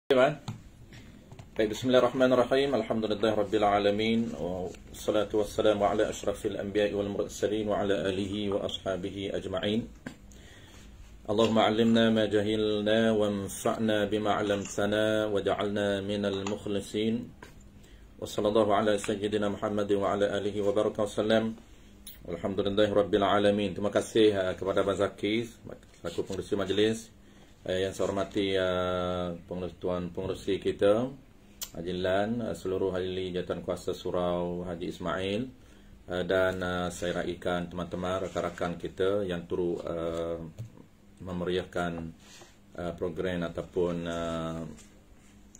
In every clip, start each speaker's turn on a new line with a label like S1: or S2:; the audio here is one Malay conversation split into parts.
S1: Baik, bismillahirrahmanirrahim. Alhamdulillahirabbil alamin wassalatu wassalamu ala asyrafil anbiya'i wal mursalin wa ala alihi wa ashabihi ajma'in. Allahumma 'allimna ma jahilna wanfa'na bima 'allamtana waj'alna minal mukhlisin. Wa sallallahu ala sayyidina Muhammadin wa ala alihi wa baraka wasallam. Alhamdulillahirabbil alamin. Terima kasih kepada Abang Zaki selaku pengerusi majlis. Yang saya hormati tuan pengerusi kita Haji Lan, seluruh ahli jawatan kuasa surau Haji Ismail, dan saya raikan teman-teman rakan-rakan kita yang turut memeriahkan program ataupun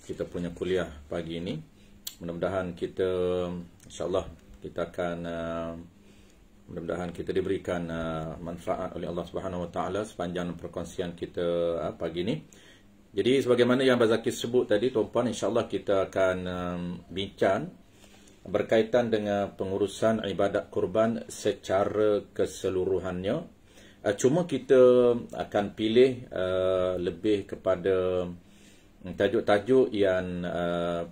S1: kita punya kuliah pagi ini. Mudah-mudahan kita insyaAllah kita akan mudah-mudahan kita diberikan manfaat oleh Allah Subhanahu Wa Taala sepanjang perkongsian kita pagi ini. Jadi sebagaimana yang Abang Zaki sebut tadi, tuan-puan, insya-Allah kita akan bincang berkaitan dengan pengurusan ibadat kurban secara keseluruhannya. Cuma kita akan pilih lebih kepada tajuk-tajuk yang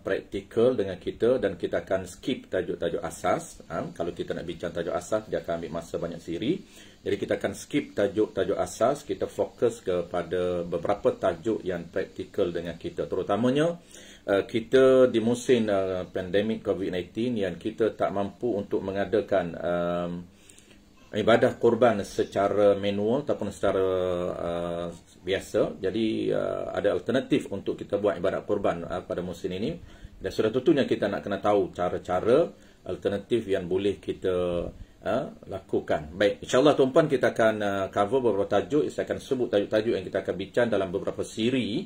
S1: praktikal dengan kita, dan kita akan skip tajuk-tajuk asas. Kalau kita nak bincang tajuk asas, dia akan ambil masa banyak siri. Jadi kita akan skip tajuk-tajuk asas, kita fokus kepada beberapa tajuk yang praktikal dengan kita. Terutamanya kita di musim pandemik COVID-19 yang kita tak mampu untuk mengadakan ibadah kurban secara manual ataupun secara biasa. Jadi ada alternatif untuk kita buat ibadah kurban pada musim ini, dan sudah tentunya kita nak kena tahu cara-cara alternatif yang boleh kita lakukan. Baik, insyaAllah tuan-puan, kita akan cover beberapa tajuk. Saya akan sebut tajuk-tajuk yang kita akan bincang dalam beberapa siri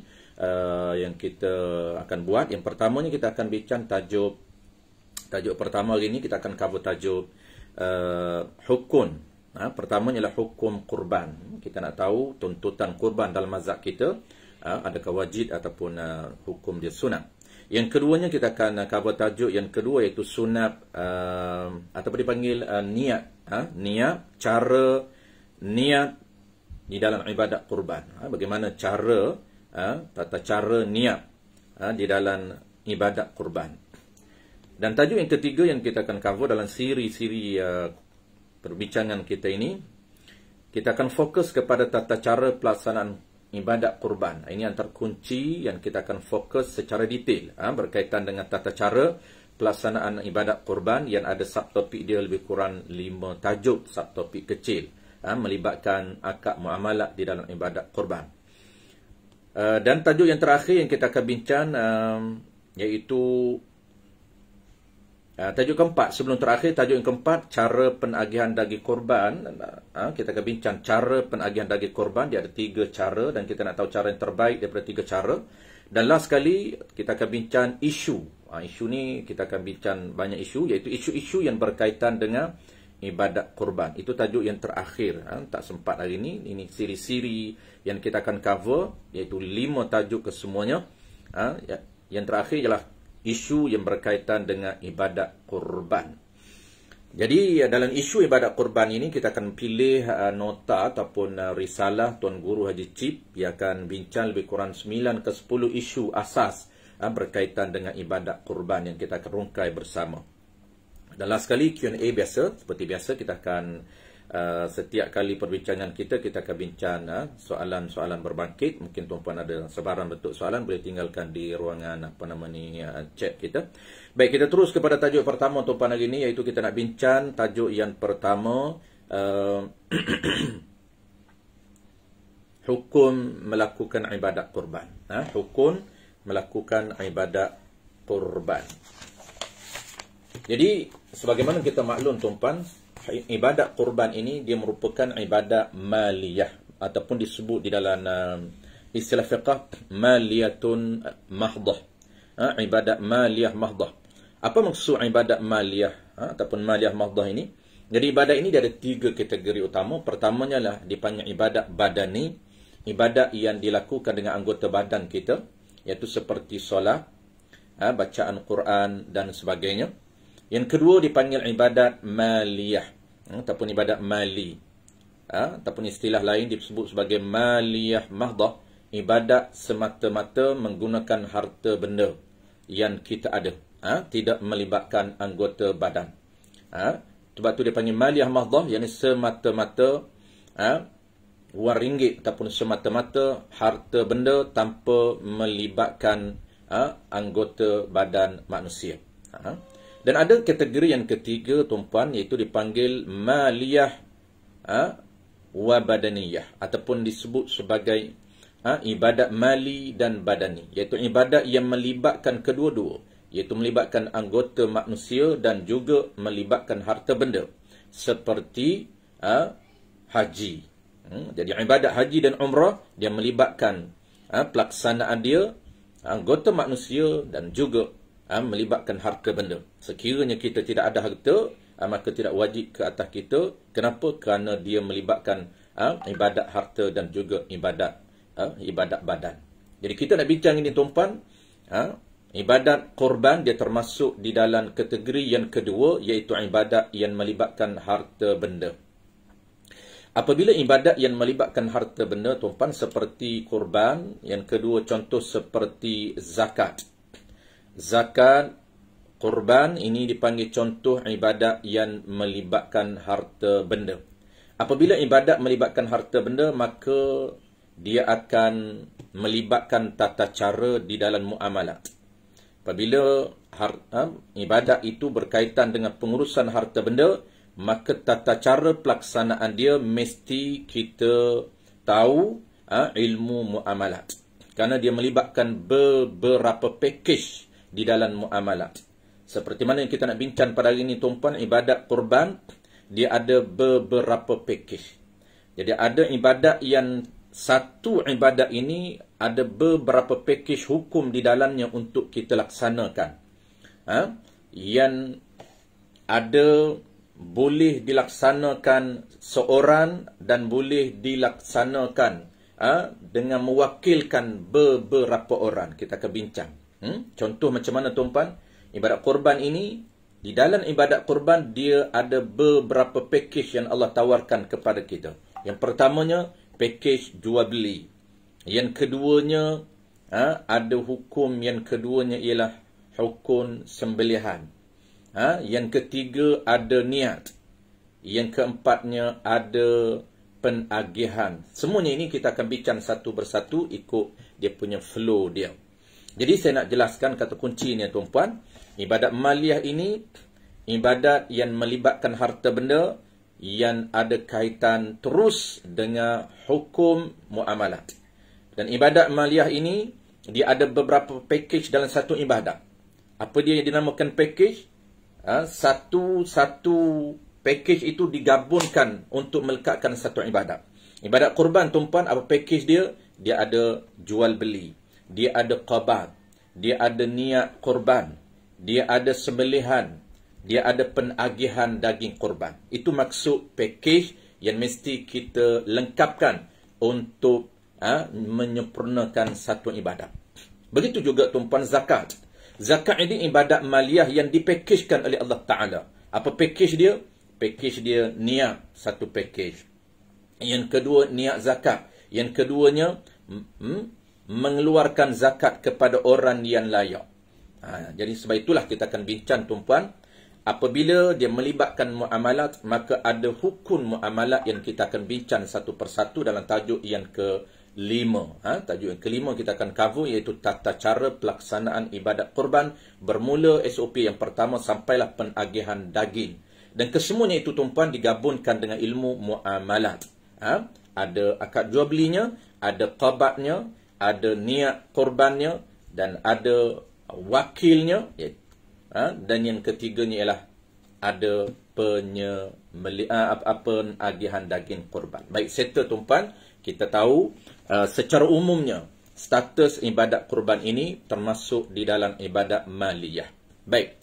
S1: yang kita akan buat. Yang pertamanya kita akan bincang tajuk pertama hari ini, kita akan cover tajuk hukum. Pertamanya adalah hukum kurban. Kita nak tahu tuntutan kurban dalam mazhab kita, adakah wajib ataupun hukum dia sunat. Yang keduanya kita akan cover tajuk yang kedua, iaitu sunat ataupun dipanggil niat. Cara niat di dalam ibadat kurban. Bagaimana cara tata cara niat di dalam ibadat kurban. Dan tajuk yang ketiga yang kita akan cover dalam siri-siri perbincangan kita ini, kita akan fokus kepada tata cara pelaksanaan ibadat kurban. Ini antara kunci yang kita akan fokus secara detail berkaitan dengan tata cara pelaksanaan ibadat kurban, yang ada subtopik dia lebih kurang 5 tajuk subtopik kecil melibatkan akad muamalat di dalam ibadat kurban. Dan tajuk yang terakhir yang kita akan bincang iaitu tajuk keempat, sebelum terakhir, tajuk yang keempat, cara penagihan daging korban. Kita akan bincang cara penagihan daging korban. Dia ada 3 cara, dan kita nak tahu cara yang terbaik daripada 3 cara. Dan last sekali, kita akan bincang isu. Isu ni kita akan bincang banyak isu, iaitu isu-isu yang berkaitan dengan ibadat korban. Itu tajuk yang terakhir. Tak sempat hari ini. Ini siri-siri yang kita akan cover, iaitu 5 tajuk kesemuanya. Yang terakhir ialah isu yang berkaitan dengan ibadat kurban. Jadi dalam isu ibadat kurban ini kita akan pilih nota ataupun risalah Tuan Guru Haji Cip yang akan bincang lebih kurang 9 ke 10 isu asas berkaitan dengan ibadat kurban yang kita akan rungkai bersama. Dan last sekali Q&A biasa, seperti biasa kita akan setiap kali perbincangan kita akan bincang soalan-soalan berbangkit. Mungkin tuan-puan ada sebarang bentuk soalan, boleh tinggalkan di ruangan chat kita. Baik, kita terus kepada tajuk pertama tuan-puan hari ini, iaitu kita nak bincang tajuk yang pertama, hukum melakukan ibadat kurban. Hukum melakukan ibadat kurban. Jadi sebagaimana kita maklum tuan-puan, ibadat kurban ini dia merupakan ibadat maliyah, ataupun disebut di dalam istilah fiqh maliyatun mahdah. Ibadat maliyah mahdah. Apa maksud ibadat maliyah ataupun maliyah mahdah ini? Jadi ibadat ini dia ada 3 kategori utama. Pertamanya lah dipanggil ibadat badani, ibadat yang dilakukan dengan anggota badan kita, iaitu seperti solat, bacaan Quran dan sebagainya. Yang kedua dipanggil ibadat maliyah ataupun ibadat mali, ataupun istilah lain disebut sebagai maliyah mahdah, ibadat semata-mata menggunakan harta benda yang kita ada. Tidak melibatkan anggota badan. Sebab tu dia panggil maliyah mahdah, yang semata-mata wang ringgit ataupun semata-mata harta benda tanpa melibatkan anggota badan manusia. Dan ada kategori yang ketiga tuan-puan, iaitu dipanggil maliyah wa badaniyah, ataupun disebut sebagai ibadat mali dan badani, iaitu ibadat yang melibatkan kedua-dua, iaitu melibatkan anggota manusia dan juga melibatkan harta benda, seperti haji. Jadi ibadat haji dan umrah dia melibatkan pelaksanaan dia, anggota manusia dan juga melibatkan harta benda. Sekiranya kita tidak ada harta, maka tidak wajib ke atas kita. Kenapa? Kerana dia melibatkan ibadat harta dan juga ibadat badan. Jadi kita nak bincang ini tuan-puan, ibadat korban dia termasuk di dalam kategori yang kedua, iaitu ibadat yang melibatkan harta benda. Apabila ibadat yang melibatkan harta benda tuan-puan seperti korban, yang kedua contoh seperti zakat. Zakat, korban ini dipanggil contoh ibadat yang melibatkan harta benda. Apabila ibadat melibatkan harta benda, maka dia akan melibatkan tata cara di dalam muamalat. Apabila ibadat itu berkaitan dengan pengurusan harta benda, maka tata cara pelaksanaan dia mesti kita tahu ilmu muamalat. Kerana dia melibatkan beberapa package di dalam muamalat. Seperti mana yang kita nak bincang pada hari ini tuan-puan, ibadat korban dia ada beberapa package. Jadi ada ibadat yang satu ibadat ini ada beberapa package hukum di dalamnya untuk kita laksanakan. Yang ada boleh dilaksanakan seorang dan boleh dilaksanakan dengan mewakilkan beberapa orang. Kita akan bincang. Contoh macam mana tuan-puan? Ibadat korban ini, di dalam ibadat korban dia ada beberapa package yang Allah tawarkan kepada kita. Yang pertamanya package jual beli. Yang keduanya ada hukum yang keduanya ialah hukum sembelihan. Yang ketiga ada niat. Yang keempatnya ada penagihan. Semuanya ini kita akan bincang satu persatu ikut dia punya flow dia. Jadi saya nak jelaskan kata kuncinya tuan-puan. Ibadat maliyah ini ibadat yang melibatkan harta benda yang ada kaitan terus dengan hukum muamalat. Dan ibadat maliyah ini dia ada beberapa package dalam satu ibadat. Apa dia yang dinamakan package? Satu package itu digabungkan untuk melekatkan satu ibadat. Ibadat korban tuan-puan, apa package dia? Dia ada jual beli, dia ada qabat, dia ada niat korban, dia ada sembelihan, dia ada penagihan daging korban. Itu maksud package yang mesti kita lengkapkan untuk menyempurnakan satu ibadat. Begitu juga tuan-puan zakat. Zakat ini ibadat maliyah yang dipakejkan oleh Allah Ta'ala. Apa package dia? Package dia niat, satu package. Yang kedua niat zakat. Yang keduanya mengeluarkan zakat kepada orang yang layak. Jadi sebab itulah kita akan bincang tuan-puan. Apabila dia melibatkan muamalat, maka ada hukum muamalat yang kita akan bincang satu persatu dalam tajuk yang kelima. Tajuk yang kelima kita akan cover, iaitu tata cara pelaksanaan ibadat korban. Bermula SOP yang pertama sampailah penagihan daging. Dan kesemuanya itu tuan-puan digabungkan dengan ilmu muamalat. Ada akad jual belinya, ada qabatnya, ada niat korbannya, dan ada wakilnya. Dan yang ketiganya ialah ada penagihan daging korban. Baik, settle tuan-puan. Kita tahu secara umumnya status ibadat korban ini termasuk di dalam ibadat maliyah. Baik.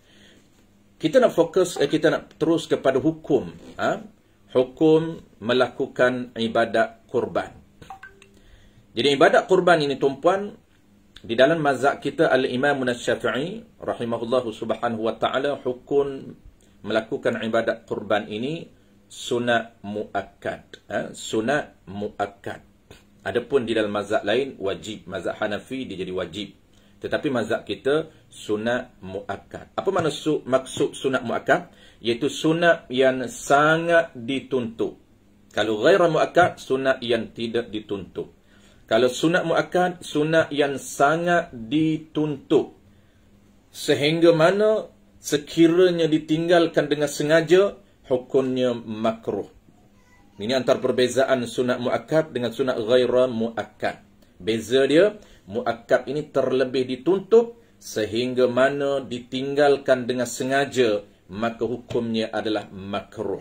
S1: Kita nak fokus, kita nak terus kepada hukum. Hukum melakukan ibadat korban. Jadi ibadat korban ini tuan-puan, di dalam mazhab kita Al-Imam Asy-Syafi'i rahimahullahu subhanahu wa ta'ala, hukum melakukan ibadat korban ini sunat muakkad. Sunat muakkad. Adapun di dalam mazhab lain wajib. Mazhab Hanafi dia jadi wajib. Tetapi mazhab kita sunat muakkad. Apa maksud sunat muakkad? Iaitu sunat yang sangat dituntut. Kalau ghairah muakkad, sunat yang tidak dituntut. Kalau sunat muakkad, sunat yang sangat dituntut. Sehingga mana sekiranya ditinggalkan dengan sengaja, hukumnya makruh. Ini antara perbezaan sunat muakkad dengan sunat ghairah muakkad. Beza dia, muakkad ini terlebih dituntut, sehingga mana ditinggalkan dengan sengaja, maka hukumnya adalah makruh.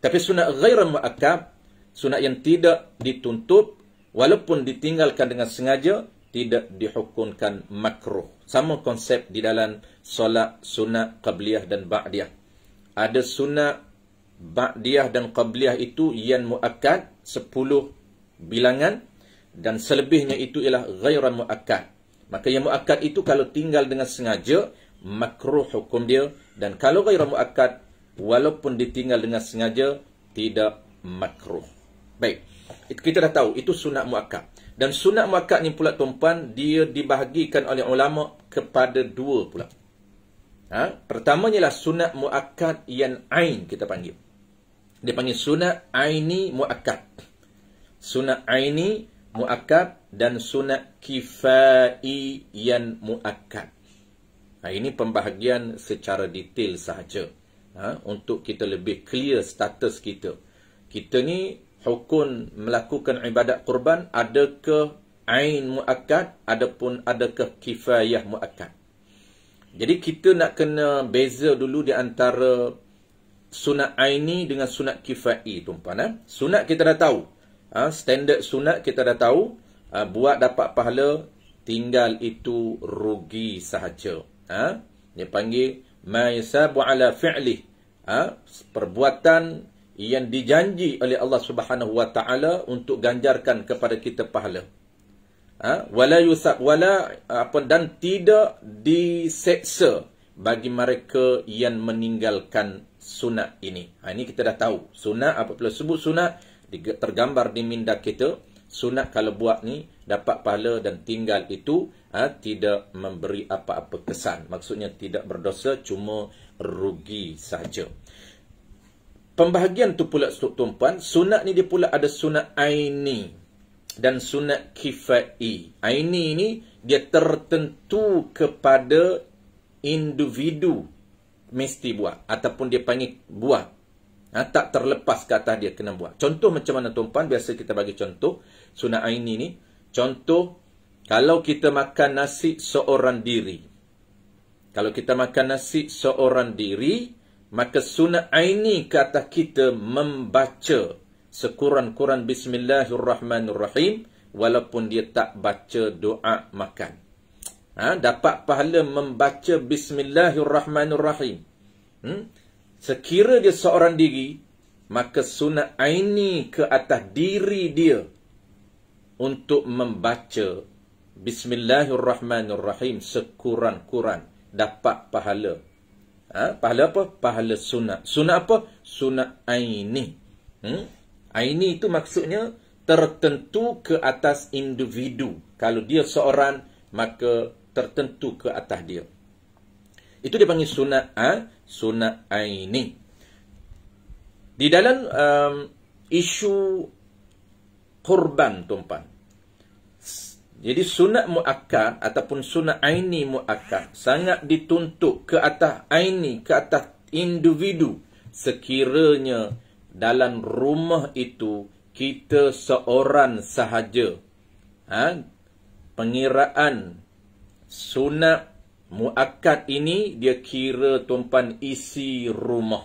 S1: Tapi sunat ghairah muakkad, sunat yang tidak dituntut, walaupun ditinggalkan dengan sengaja, tidak dihukumkan makruh. Sama konsep di dalam solat sunat qabliyah dan ba'diyah. Ada sunat ba'diyah dan qabliyah itu yang muakkad 10 bilangan, dan selebihnya itu ialah ghairah muakkad. Maka yang muakkad itu kalau tinggal dengan sengaja, makruh hukum dia, dan kalau ghairah muakkad walaupun ditinggal dengan sengaja, tidak makruh. Baik, kita dah tahu itu sunat muakkad. Dan sunat muakkad ni pula tuan-puan, dia dibahagikan oleh ulama kepada dua pula. Pertamanya ialah sunat muakkad yang ain kita panggil. Dia panggil sunat aini muakkad. Sunat aini muakkad dan sunat kifai yang muakkad. Ini pembahagian secara detail sahaja. Untuk kita lebih clear status kita. Kita ni hukum melakukan ibadat kurban, adakah ain muakkad, adapun adakah kifayah muakkad. Jadi kita nak kena beza dulu di antara sunat aini dengan sunat kifai, tuan-puan. Sunat kita dah tahu. Standard sunat kita dah tahu. Buat dapat pahala, tinggal itu rugi sahaja. Dia panggil ma yasabu ala fi'lih. Perbuatan yang dijanji oleh Allah Subhanahu wa taala untuk ganjarkan kepada kita pahala. Wala yusab dan tidak diseksa bagi mereka yang meninggalkan sunat ini. Ini kita dah tahu. Sunat, apabila sebut sunat, tergambar di minda kita. Sunat kalau buat ni dapat pahala, dan tinggal itu tidak memberi apa-apa kesan. Maksudnya tidak berdosa, cuma rugi saja. Pembahagian tu pula tuan-puan, sunat ni dia pula ada sunat aini dan sunat kifai. Aini ni dia tertentu kepada individu mesti buat, ataupun dia panggil buat. Tak terlepas ke atas dia kena buat. Contoh macam mana tuan-puan? Biasa kita bagi contoh sunat aini ni. Contoh, kalau kita makan nasi seorang diri. Kalau kita makan nasi seorang diri, maka sunat aini ke atas kita membaca sekurang-kurang Bismillahirrahmanirrahim, walaupun dia tak baca doa makan. Dapat pahala membaca Bismillahirrahmanirrahim. Sekira dia seorang diri, maka sunat aini ke atas diri dia untuk membaca Bismillahirrahmanirrahim sekurang-kurang, dapat pahala. Pahala apa? Pahala sunat. Sunat apa? Sunat aini. Aini itu maksudnya tertentu ke atas individu. Kalau dia seorang, maka tertentu ke atas dia. Itu dia panggil sunat, sunat aini. Di dalam isu kurban, tuan-puan. Jadi sunat muakkad ataupun sunat aini muakkad sangat dituntut ke atas aini, ke atas individu, sekiranya dalam rumah itu kita seorang sahaja. Pengiraan sunat muakkad ini dia kira tuan-puan isi rumah.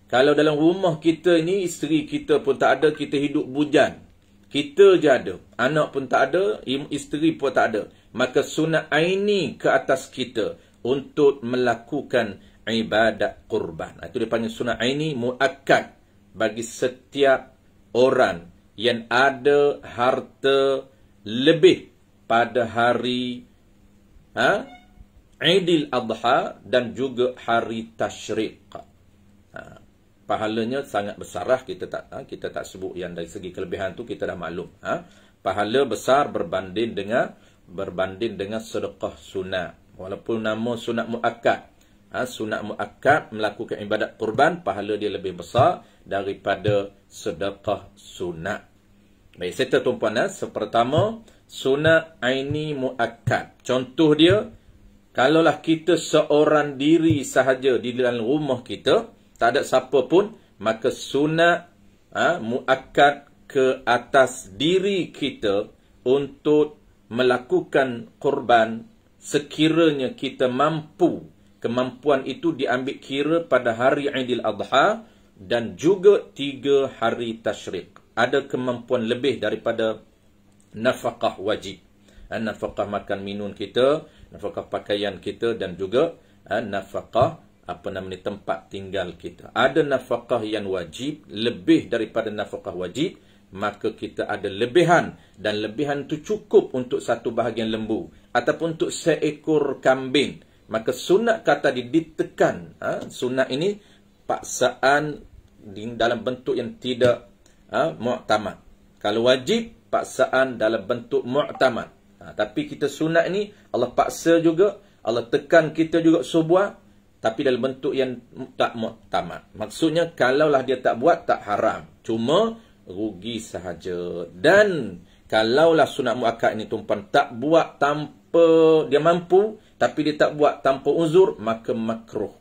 S1: Kalau dalam rumah kita ni isteri kita pun tak ada, kita hidup bujang. Kita je ada, anak pun tak ada, isteri pun tak ada. Maka sunat aini ke atas kita untuk melakukan ibadat kurban. Itu dia panggil sunat aini muakkad bagi setiap orang yang ada harta lebih pada hari Aidil Adha dan juga hari Tasyriq. Pahalanya sangat besar lah. Kita tak sebut yang dari segi kelebihan tu kita dah maklum. Pahala besar berbanding dengan sedekah sunat. Walaupun nama sunat muakkad. Sunat muakkad melakukan ibadat kurban, pahala dia lebih besar daripada sedekah sunat. Baik, serta tuan-puan, pertama sunat aini muakkad. Contoh dia, kalaulah kita seorang diri sahaja di dalam rumah kita, tak ada siapa pun, maka sunat muakkad ke atas diri kita untuk melakukan kurban sekiranya kita mampu. Kemampuan itu diambil kira pada hari Aidil Adha dan juga 3 hari tasyrik. Ada kemampuan lebih daripada nafkah wajib. Nafkah makan minum kita, nafkah pakaian kita dan juga nafkah tempat tinggal kita. Ada nafkah yang wajib lebih daripada nafkah wajib, maka kita ada lebihan, dan lebihan itu cukup untuk satu bahagian lembu ataupun untuk seekor kambing. Maka sunat kata ditekan. Sunat ini paksaan dalam bentuk yang tidak mu'tamad. Kalau wajib, paksaan dalam bentuk mu'tamad. Tapi kita sunat ini Allah paksa juga, Allah tekan kita juga subuh, tapi dalam bentuk yang tak mu'tamad. Maksudnya kalaulah dia tak buat, tak haram, cuma rugi sahaja. Dan kalaulah sunat muakkad ini tuan-puan tak buat tanpa dia mampu, tapi dia tak buat tanpa uzur, maka makruh.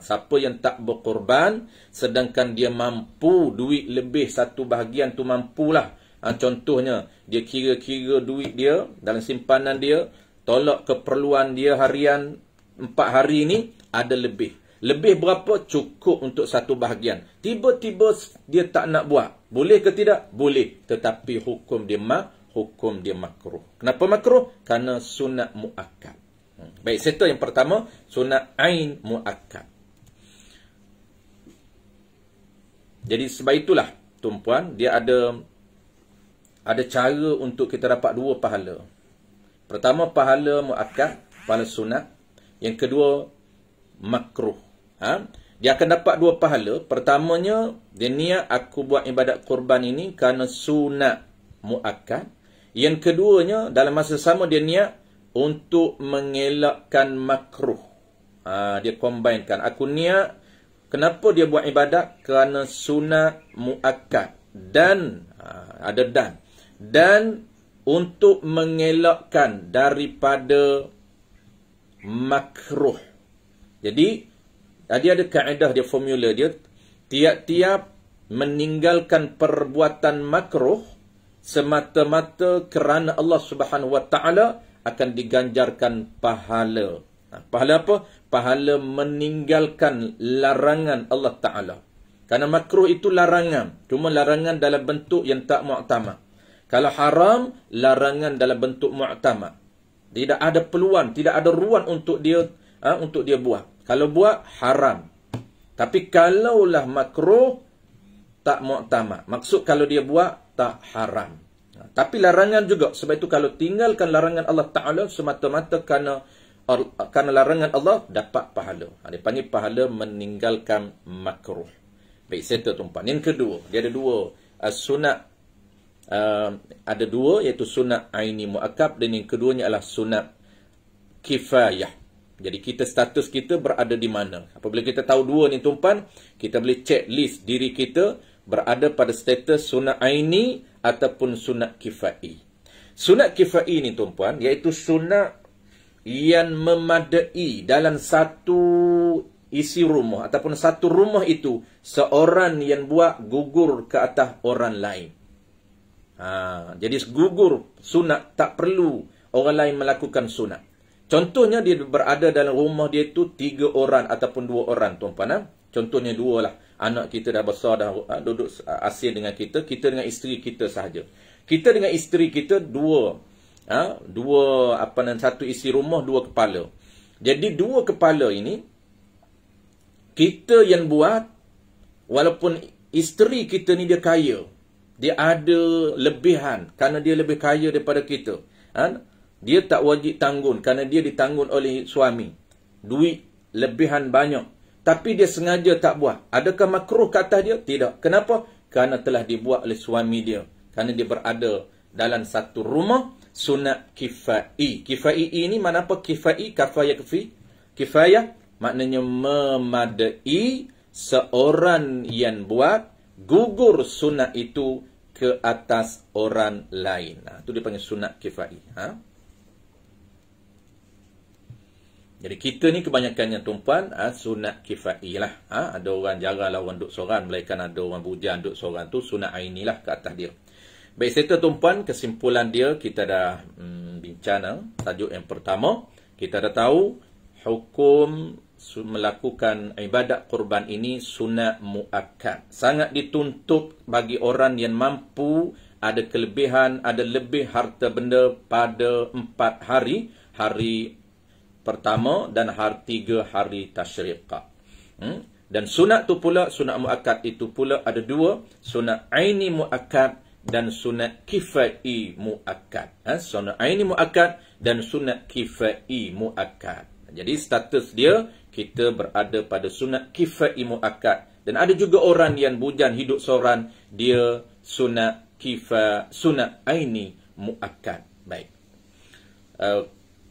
S1: Siapa yang tak berkorban sedangkan dia mampu, duit lebih satu bahagian tu mampulah. Contohnya dia kira-kira duit dia dalam simpanan dia, tolak keperluan dia harian 4 hari ini ada lebih. Lebih berapa? Cukup untuk satu bahagian. Tiba-tiba dia tak nak buat. Boleh ke tidak? Boleh. Tetapi hukum dia makruh. Kenapa makruh? Kerana sunat muakkad. Baik, serta yang pertama, sunat ain muakkad. Jadi sebab itulah, tuan-puan, dia ada cara untuk kita dapat 2 pahala. Pertama, pahala muakkad, pahala sunat. Yang kedua, makruh. Dia akan dapat 2 pahala. Pertamanya, dia niat aku buat ibadat kurban ini kerana sunat muakkad. Yang keduanya, dalam masa sama dia niat untuk mengelakkan makruh. Dia combinekan. Aku niat, kenapa dia buat ibadat? Kerana sunat muakkad. Dan, ada dan untuk mengelakkan daripada makruh. Jadi, dia ada kaedah, dia formula dia. Tiap-tiap meninggalkan perbuatan makruh semata-mata kerana Allah Subhanahu Wa Taala akan diganjarkan pahala. Pahala apa? Pahala meninggalkan larangan Allah Taala. Kerana makruh itu larangan. Cuma larangan dalam bentuk yang tak mu'tamad. Kalau haram, larangan dalam bentuk mu'tamad. Tidak ada peluang, tidak ada ruang untuk dia buat. Kalau buat, haram. Tapi kalaulah makruh, tak mu'tamad. Maksud kalau dia buat, tak haram. Tapi larangan juga. Sebab itu kalau tinggalkan larangan Allah Ta'ala semata-mata kerana larangan Allah, dapat pahala. Dia panggil pahala meninggalkan makruh. Baik, serta tuan-puan. Yang kedua, dia ada 2 sunat. Ada 2, iaitu sunat aini muakkad, dan yang keduanya adalah sunat kifayah. Jadi status kita berada di mana. Apabila kita tahu 2 ni tuan-puan, kita boleh check list diri kita berada pada status sunat aini ataupun sunat kifai. Sunat kifai ni tuan-puan, iaitu sunat yang memadai dalam satu isi rumah ataupun satu rumah itu, seorang yang buat gugur ke atas orang lain. Jadi gugur sunat, tak perlu orang lain melakukan sunat. Contohnya dia berada dalam rumah dia itu 3 orang ataupun 2 orang tuan-puan. Contohnya 2 lah. Anak kita dah besar, dah duduk asing dengan kita dengan isteri kita sahaja. Kita dengan isteri kita 2. Satu isi rumah 2 kepala. Jadi 2 kepala ini kita yang buat, walaupun isteri kita ni dia kaya, dia ada lebihan kerana dia lebih kaya daripada kita. Dia tak wajib tanggung kerana dia ditanggung oleh suami. Duit lebihan banyak. Tapi dia sengaja tak buat. Adakah makruh ke atas dia? Tidak. Kenapa? Kerana telah dibuat oleh suami dia. Kerana dia berada dalam satu rumah, sunat kifai. Kifai ini mana apa kifai? Kifayah maknanya memadai, seorang yang buat gugur sunat itu ke atas orang lain. Itu dia panggil sunat kifai. Jadi kita ni kebanyakannya tumpuan sunat kifai lah. Ada orang jaranglah orang duduk seorang, melainkan ada orang bujang duduk seorang tu, sunat aini lah ke atas dia. Baik, serta tumpuan, kesimpulan dia kita dah bincang tajuk yang pertama. Kita dah tahu hukum melakukan ibadat kurban ini sunat muakkad. Sangat dituntut bagi orang yang mampu, ada kelebihan, ada lebih harta benda pada 4 hari. Hari pertama dan hari 3 hari tasyriq. Dan sunat tu pula, sunat muakkad itu pula ada 2, sunat aini muakkad dan sunat kifai muakkad. Sunat aini muakkad dan sunat kifai muakkad. Jadi status dia, kita berada pada sunat kifai muakkad. Dan ada juga orang yang bujang hidup seorang, dia sunat aini muakkad. Baik.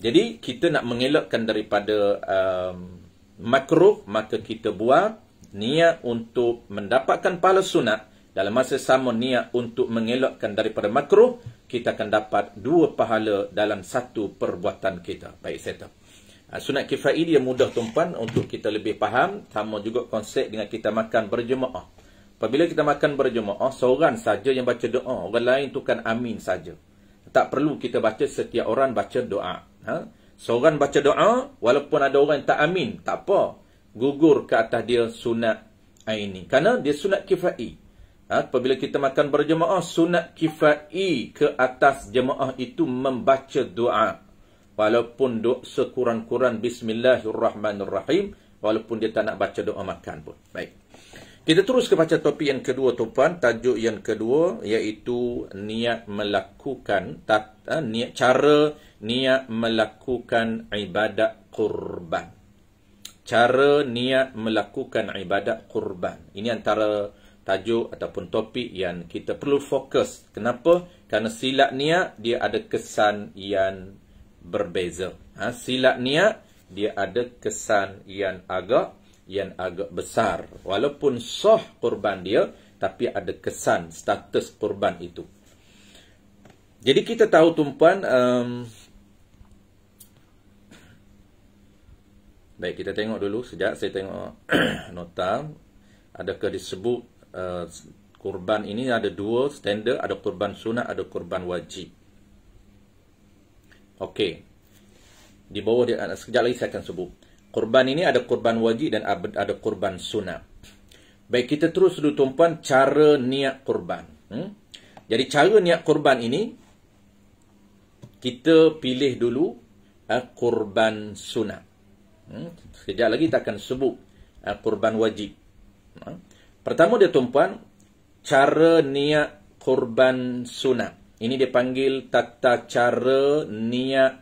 S1: Jadi kita nak mengelakkan daripada makruh, maka kita buat niat untuk mendapatkan pahala sunat. Dalam masa sama niat untuk mengelakkan daripada makruh, kita akan dapat 2 pahala dalam satu perbuatan kita. Baik, saya tahu. Sunat kifai dia mudah tumpuan untuk kita lebih faham. Sama juga konsep dengan kita makan berjemaah. Apabila kita makan berjemaah, seorang saja yang baca doa, orang lain tu kan amin saja. Tak perlu kita baca, setiap orang baca doa. Seorang baca doa, walaupun ada orang yang tak amin, tak apa. Gugur ke atas dia sunat aini. Kerana dia sunat kifai. Apabila kita makan berjemaah, sunat kifai ke atas jemaah itu membaca doa. Walaupun sekurang-kurang bismillahirrahmanirrahim, walaupun dia tak nak baca doa makan pun. Baik. Kita terus ke baca topik yang kedua, tuan. Tajuk yang kedua iaitu niat melakukan niat melakukan ibadat kurban. Cara niat melakukan ibadat kurban. Ini antara tajuk ataupun topik yang kita perlu fokus. Kenapa? Kerana silap niat dia ada kesan yang berbeza. Silap niat dia ada kesan yang agak besar. Walaupun sah kurban dia, tapi ada kesan status kurban itu. Jadi kita tahu tumpuan, baik, kita tengok dulu sekejap. Saya tengok nota. Adakah disebut kurban ini ada 2 standard, ada kurban sunat, ada kurban wajib. Okey. Di bawah dia, sekejap lagi saya akan sebut. Kurban ini ada kurban wajib dan ada kurban sunat. Baik, kita terus dulu tumpuan cara niat kurban. Jadi cara niat kurban ini, kita pilih dulu kurban sunat. Sekejap lagi kita akan sebut kurban wajib. Pertama dia tumpuan, cara niat kurban sunat. Ini dia panggil tata cara niat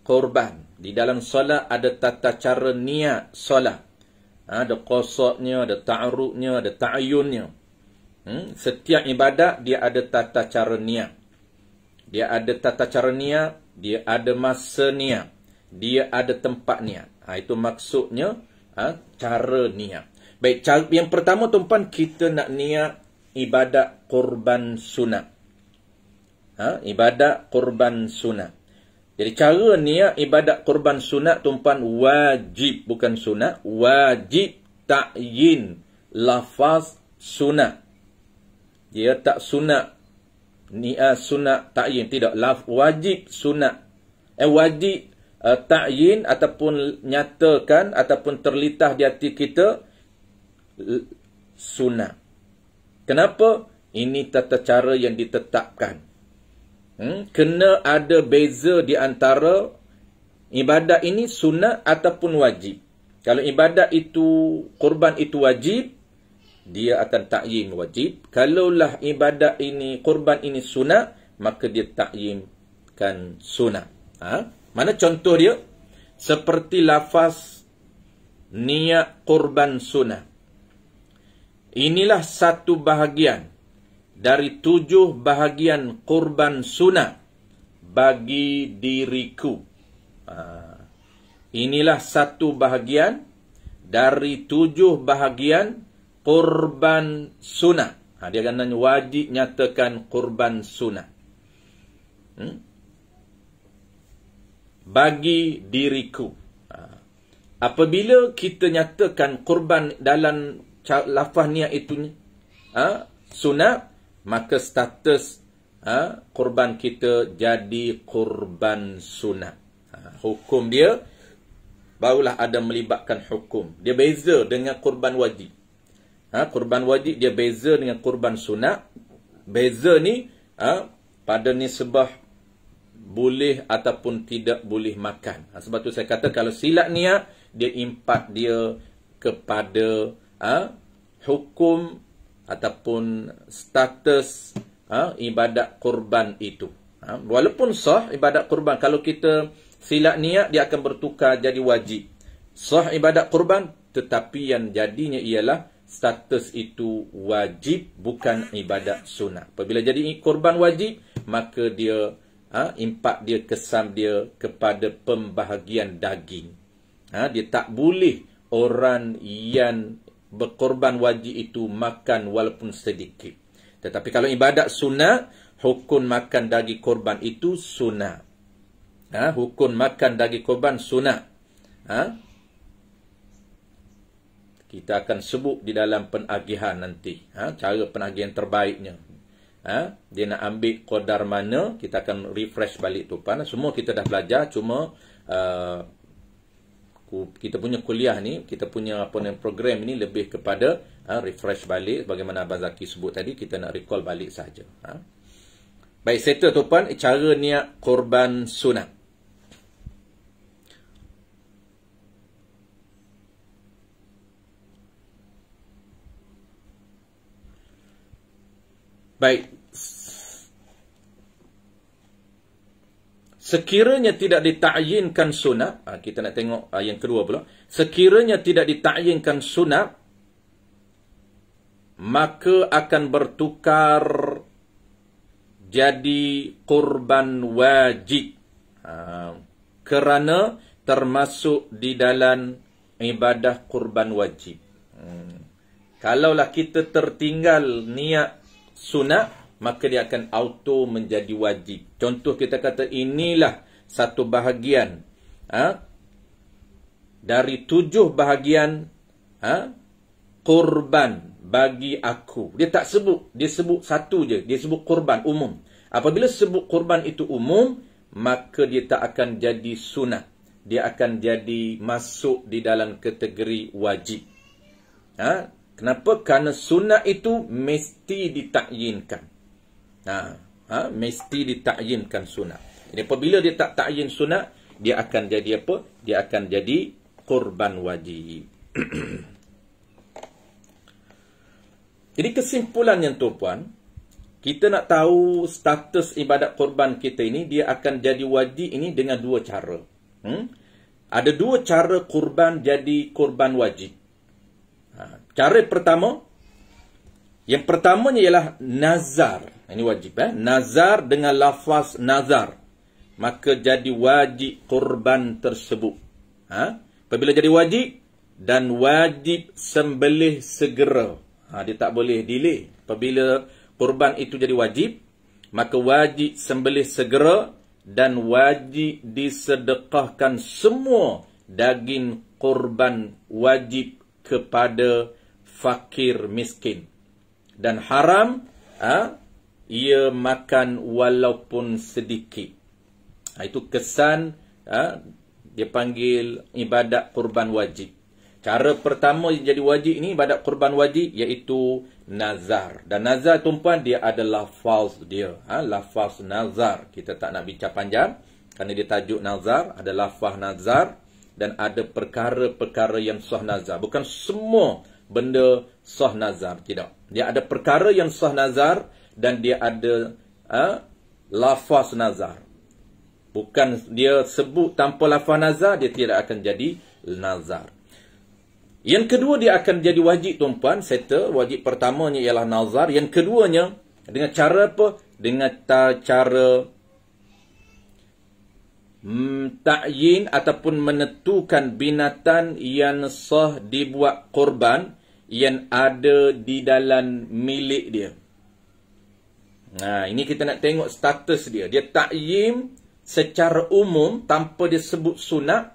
S1: kurban. Di dalam solat ada tata cara niat solat. Ada qasatnya, ada ta'arudnya, ada ta'ayunnya. Setiap ibadat dia ada tata cara niat. Dia ada tata cara niat, dia ada masa niat, dia ada tempat niat. Itu maksudnya cara niat. Baik, yang pertama tuan-tuan, kita nak niat ibadat kurban sunat. Ibadat kurban sunat. Jadi cara niat ibadat kurban sunat tuan-tuan wajib, bukan sunat, wajib ta'yin lafaz sunat. Dia tak sunat sunat ta'yin, tidak, wajib sunat. Wajib ta'yin ataupun nyatakan ataupun terlintas di hati kita sunat. Kenapa? Ini tata cara yang ditetapkan. Kena ada beza di antara ibadat ini sunat ataupun wajib. Kalau ibadat itu, kurban itu wajib, dia akan ta'yin wajib. Kalaulah ibadat ini, kurban ini sunat, maka dia ta'yinkan sunat. Mana contoh dia? Seperti lafaz niat kurban sunat. Inilah satu bahagian dari 7 bahagian kurban sunnah bagi diriku. Inilah 1 bahagian dari 7 bahagian kurban sunnah. Dia akan wajib nyatakan kurban sunnah. Bagi diriku. Apabila kita nyatakan kurban dalam lafaz niat itu sunnah, maka status kurban kita jadi kurban sunnah. Hukum dia barulah ada melibatkan hukum. Dia beza dengan kurban wajib. Kurban wajib dia beza dengan kurban sunnah. Beza ni pada nisbah boleh ataupun tidak boleh makan. Sebab tu saya kata kalau silap niat, dia impak dia kepada hukum ataupun status ibadat kurban itu. Walaupun sah ibadat kurban, kalau kita silap niat, dia akan bertukar jadi wajib. Sah ibadat kurban, tetapi yang jadinya ialah status itu wajib, bukan ibadat sunnah. Apabila jadi kurban wajib, maka dia impak dia, kesan dia kepada pembahagian daging. Dia tak boleh orang yang berkorban wajib itu makan walaupun sedikit. Tetapi kalau ibadat sunnah, hukum makan daging korban itu sunnah. Hukum makan daging korban sunnah. Kita akan sebut di dalam penagihan nanti. Cara penagihan terbaiknya. Dia nak ambil qadar mana, kita akan refresh balik tu. Semua kita dah belajar, cuma kita punya kuliah ni, kita punya program ni lebih kepada refresh balik. Bagaimana Abang Zaki sebut tadi, kita nak recall balik saja. Baik, settle tuan, cara niat korban sunat. Baik. Sekiranya tidak ditakyinkan sunat, kita nak tengok yang kedua pula. Sekiranya tidak ditakyinkan sunat, maka akan bertukar jadi kurban wajib. Kerana termasuk di dalam ibadah kurban wajib. Kalaulah kita tertinggal niat sunat, maka dia akan auto menjadi wajib. Contoh kita kata inilah satu bahagian dari 7 bahagian kurban bagi aku. Dia tak sebut, dia sebut satu je, dia sebut kurban umum. Apabila sebut kurban itu umum, maka dia tak akan jadi sunat. Dia akan jadi masuk di dalam kategori wajib. Kenapa? Kerana sunat itu mesti ditakyinkan. Mesti ditakyinkan sunat. Jadi apabila dia tak takyin sunat, dia akan jadi apa? Dia akan jadi kurban wajib. Jadi kesimpulannya tuan-puan, kita nak tahu status ibadat kurban kita ini, dia akan jadi wajib ini dengan 2 cara. Ada 2 cara kurban jadi kurban wajib. Cara pertama, yang pertamanya ialah nazar. Ini wajib. Nazar dengan lafaz nazar, maka jadi wajib kurban tersebut. Apabila jadi wajib, dan wajib sembelih segera. Dia tak boleh delay. Apabila kurban itu jadi wajib, maka wajib sembelih segera dan wajib disedekahkan semua daging kurban wajib kepada fakir miskin. Dan haram ia makan walaupun sedikit. Itu kesan dia panggil ibadat kurban wajib. Cara pertama yang jadi wajib ini, ibadat kurban wajib, iaitu nazar. Dan nazar tuan-puan, dia ada lafaz dia. Lafaz nazar. Kita tak nak bincang panjang, kerana dia tajuk nazar. Ada lafaz nazar dan ada perkara-perkara yang sah nazar. Bukan semua benda sah nazar, tidak. Dia ada perkara yang sah nazar dan dia ada lafaz nazar. Bukan dia sebut tanpa lafaz nazar, dia tidak akan jadi nazar. Yang kedua, dia akan jadi wajib tuan-puan. Wajib pertamanya ialah nazar. Yang keduanya, Dengan cara apa? Dengan cara ta'yin ataupun menentukan binatang yang sah dibuat korban yang ada di dalam milik dia. Nah, ini kita nak tengok status dia. Dia ta'yin secara umum tanpa dia sebut sunat,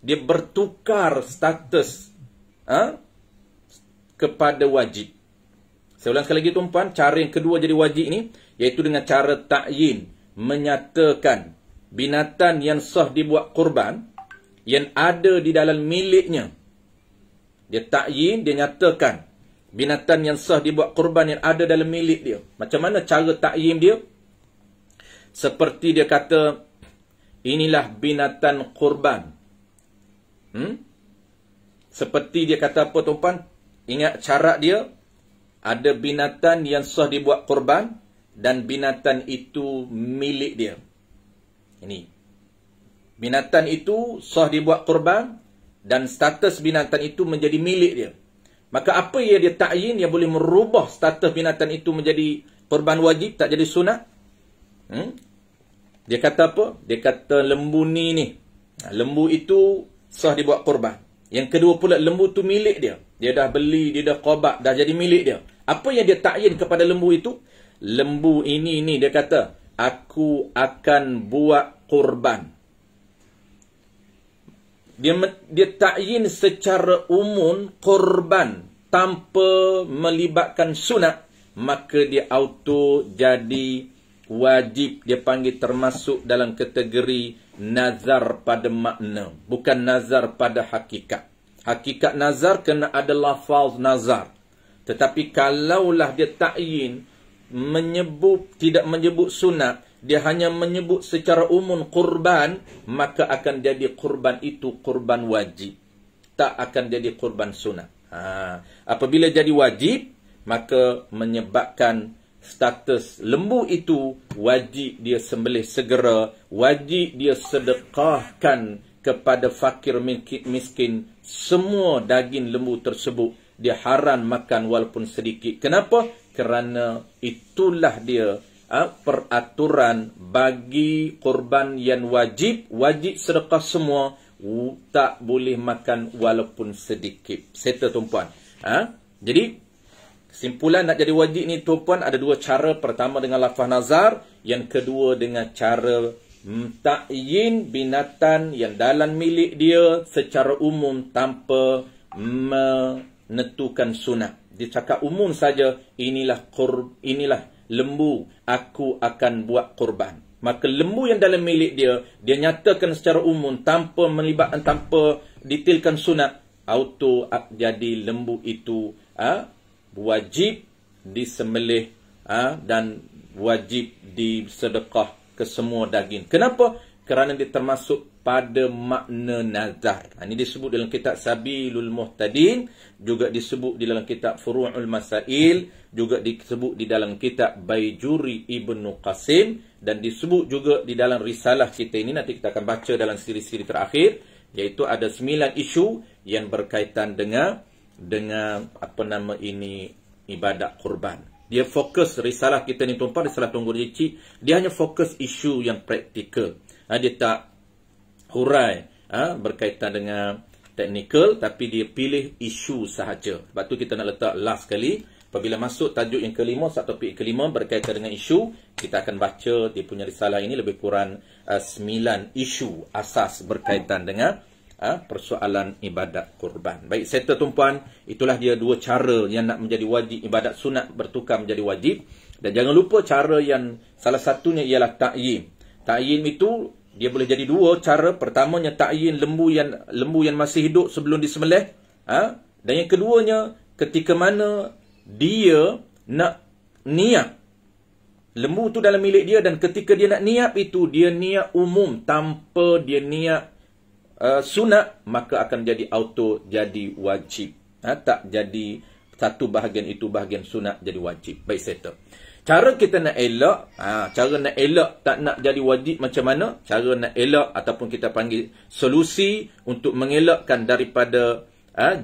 S1: dia bertukar status kepada wajib. Saya ulang sekali lagi tuan-puan, cara yang kedua jadi wajib ni iaitu dengan cara ta'yin, menyatakan binatang yang sah dibuat korban yang ada di dalam miliknya. Dia ta'yin, dia nyatakan binatang yang sah dibuat korban yang ada dalam milik dia. Macam mana cara ta'yin dia? Seperti dia kata, inilah binatang korban. Seperti dia kata apa tuan-puan? Ingat cara dia, ada binatang yang sah dibuat korban dan binatang itu milik dia. Ini. Binatang itu sah dibuat korban dan status binatang itu menjadi milik dia. Maka apa yang dia ta'yin yang boleh merubah status binatang itu menjadi korban wajib, tak jadi sunat? Dia kata apa? Dia kata lembu ni. Lembu itu sah dibuat korban. Yang kedua pula, lembu tu milik dia. Dia dah beli, dia dah qabak, dah jadi milik dia. Apa yang dia ta'yin kepada lembu itu? Lembu ini dia kata, aku akan buat korban. Dia ta'yin secara umum korban tanpa melibatkan sunat, maka dia auto jadi wajib. Dia panggil termasuk dalam kategori nazar pada makna, bukan nazar pada hakikat. Hakikat nazar kena ada lafaz nazar. Tetapi kalaulah dia ta'yin tidak menyebut sunat, dia hanya menyebut secara umum kurban, maka akan jadi kurban itu kurban wajib, tak akan jadi kurban sunat. Apabila jadi wajib, maka menyebabkan status lembu itu wajib dia sembelih segera, wajib dia sedekahkan kepada fakir miskin. Semua daging lembu tersebut dia haram makan walaupun sedikit. Kenapa? Kerana itulah dia peraturan bagi korban yang wajib sedekah semua, tak boleh makan walaupun sedikit. Settle tuan-puan. Jadi kesimpulan nak jadi wajib ni tuan-puan ada dua cara. Pertama dengan lafaz nazar, yang kedua dengan cara ta'yin binatang yang dalam milik dia secara umum tanpa menentukan sunat. Dia cakap umum saja, inilah lembu, aku akan buat korban. Maka lembu yang dalam milik dia, dia nyatakan secara umum tanpa melibatkan, tanpa detailkan sunat, auto jadi lembu itu wajib disembelih dan wajib disedekah ke semua daging. Kenapa? Kerana dia termasuk pada makna nazar. Ini disebut dalam kitab Sabilul Muhtadin, juga disebut di dalam kitab Furu'ul Masail, juga disebut di dalam kitab Baijuri Ibnu Qasim, dan disebut juga di dalam risalah kita ini. Nanti kita akan baca dalam siri-siri terakhir, iaitu ada 9 isu yang berkaitan dengan ibadat kurban. Dia fokus risalah kita ni tuan-tuan, risalah Tunku Ricik, dia hanya fokus isu yang praktikal. Dia tak hurai berkaitan dengan teknikal, tapi dia pilih isu sahaja. Sebab tu kita nak letak last sekali. Apabila masuk tajuk yang kelima, topik kelima berkaitan dengan isu, kita akan baca dia punya risalah ini lebih kurang 9 isu asas berkaitan dengan persoalan ibadat kurban. Baik, settle tuan-puan, itulah dia dua cara yang nak menjadi wajib. Ibadat sunat bertukar menjadi wajib. Dan jangan lupa cara yang salah satunya ialah ta'yin. Ta'yin itu dia boleh jadi dua cara. Pertamanya ta'yin lembu yang masih hidup sebelum disembelih. Dan yang keduanya ketika mana dia nak niat. Lembu tu dalam milik dia, dan ketika dia nak niat itu, dia niat umum tanpa dia niat sunat, maka akan jadi auto jadi wajib. Tak jadi satu bahagian itu bahagian sunat jadi wajib. Baik, settle. Cara kita nak elak, cara nak elak tak nak jadi wajib macam mana? Cara nak elak ataupun kita panggil solusi untuk mengelakkan daripada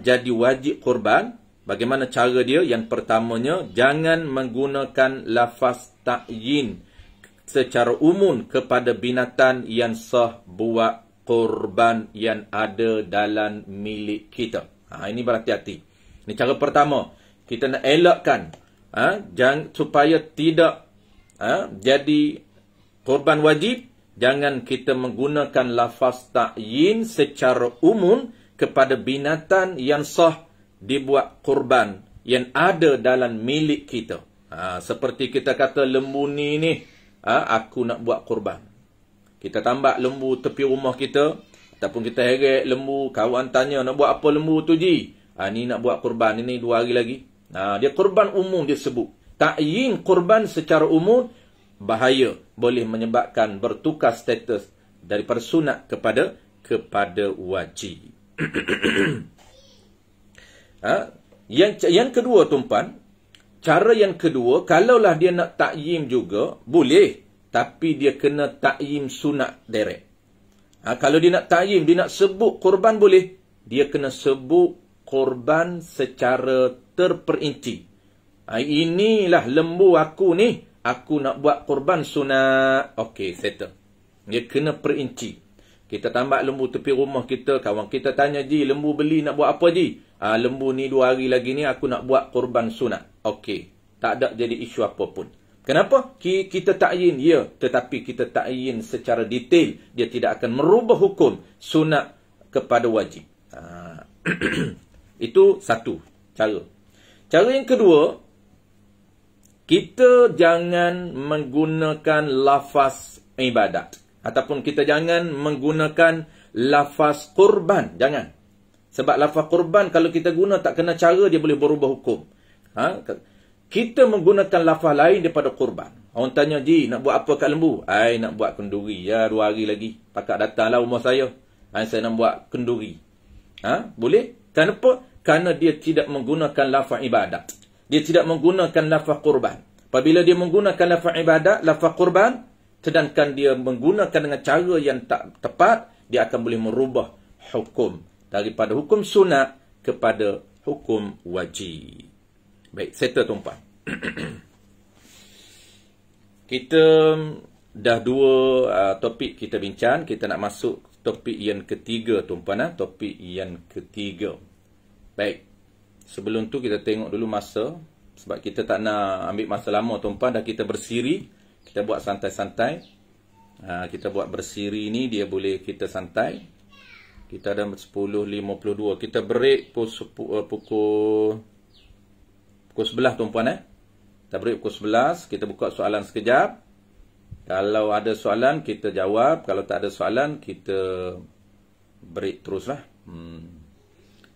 S1: jadi wajib korban, Bagaimana cara dia? Yang pertamanya, jangan menggunakan lafaz ta'yin secara umum kepada binatang yang sah buat korban yang ada dalam milik kita. Ini berhati-hati. Ini cara pertama. Kita nak elakkan supaya tidak jadi korban wajib. Jangan kita menggunakan lafaz ta'yin secara umum kepada binatang yang sah dibuat korban yang ada dalam milik kita. Seperti kita kata lembu ni aku nak buat korban. Kita tambak lembu tepi rumah kita, ataupun kita heret lembu, kawan tanya nak buat apa lembu tu ji? Ni nak buat korban, ini 2 hari lagi. Dia korban umum dia sebut. Ta'yin korban secara umum bahaya, boleh menyebabkan bertukar status daripada sunat kepada wajib. Yang kedua tuan-puan, cara yang kedua, kalaulah dia nak ta'yin juga, boleh. Tapi dia kena ta'yin sunat direct. Kalau dia nak ta'yin, dia nak sebut korban boleh. Dia kena sebut korban secara terperinci. Inilah lembu aku ni, aku nak buat korban sunat. Okey, settle. Dia kena perinci. Kita tambak lembu tepi rumah kita, kawan kita tanya, ji, lembu beli nak buat apa ji? Lembu ni 2 hari lagi ni aku nak buat korban sunat. Okey, tak ada jadi isu apa pun. Kenapa? Kita ta'yin, ya, tetapi kita ta'yin secara detail. Dia tidak akan merubah hukum sunat kepada wajib. Itu satu cara. Cara yang kedua, kita jangan menggunakan lafaz ibadat. Ataupun kita jangan menggunakan lafaz korban. Jangan. Sebab lafaz korban kalau kita guna tak kena cara, dia boleh berubah hukum. Kita menggunakan lafaz lain daripada korban. Orang tanya, ji, nak buat apa kat lembu? Nak buat kenduri. Ya, 2 hari lagi. Pakak datanglah rumah saya. Saya nak buat kenduri. Boleh? Kenapa? Kerana dia tidak menggunakan lafaz ibadat. Dia tidak menggunakan lafaz korban. Apabila dia menggunakan lafaz ibadat, lafaz korban, sedangkan dia menggunakan dengan cara yang tak tepat, dia akan boleh merubah hukum daripada hukum sunat kepada hukum wajib. Baik, settle tuan-puan. Kita dah 2 topik kita bincang. Kita nak masuk topik yang ketiga tuan-puan. Topik yang ketiga. Baik. Sebelum tu kita tengok dulu masa. Sebab kita tak nak ambil masa lama tuan-puan. Dah kita bersiri. Kita buat santai-santai. Kita buat bersiri ni dia boleh kita santai. Kita ada 10.52. Kita break pukul 11 tuan-puan. Kita break pukul 11. Kita buka soalan sekejap. Kalau ada soalan kita jawab. Kalau tak ada soalan kita break teruslah.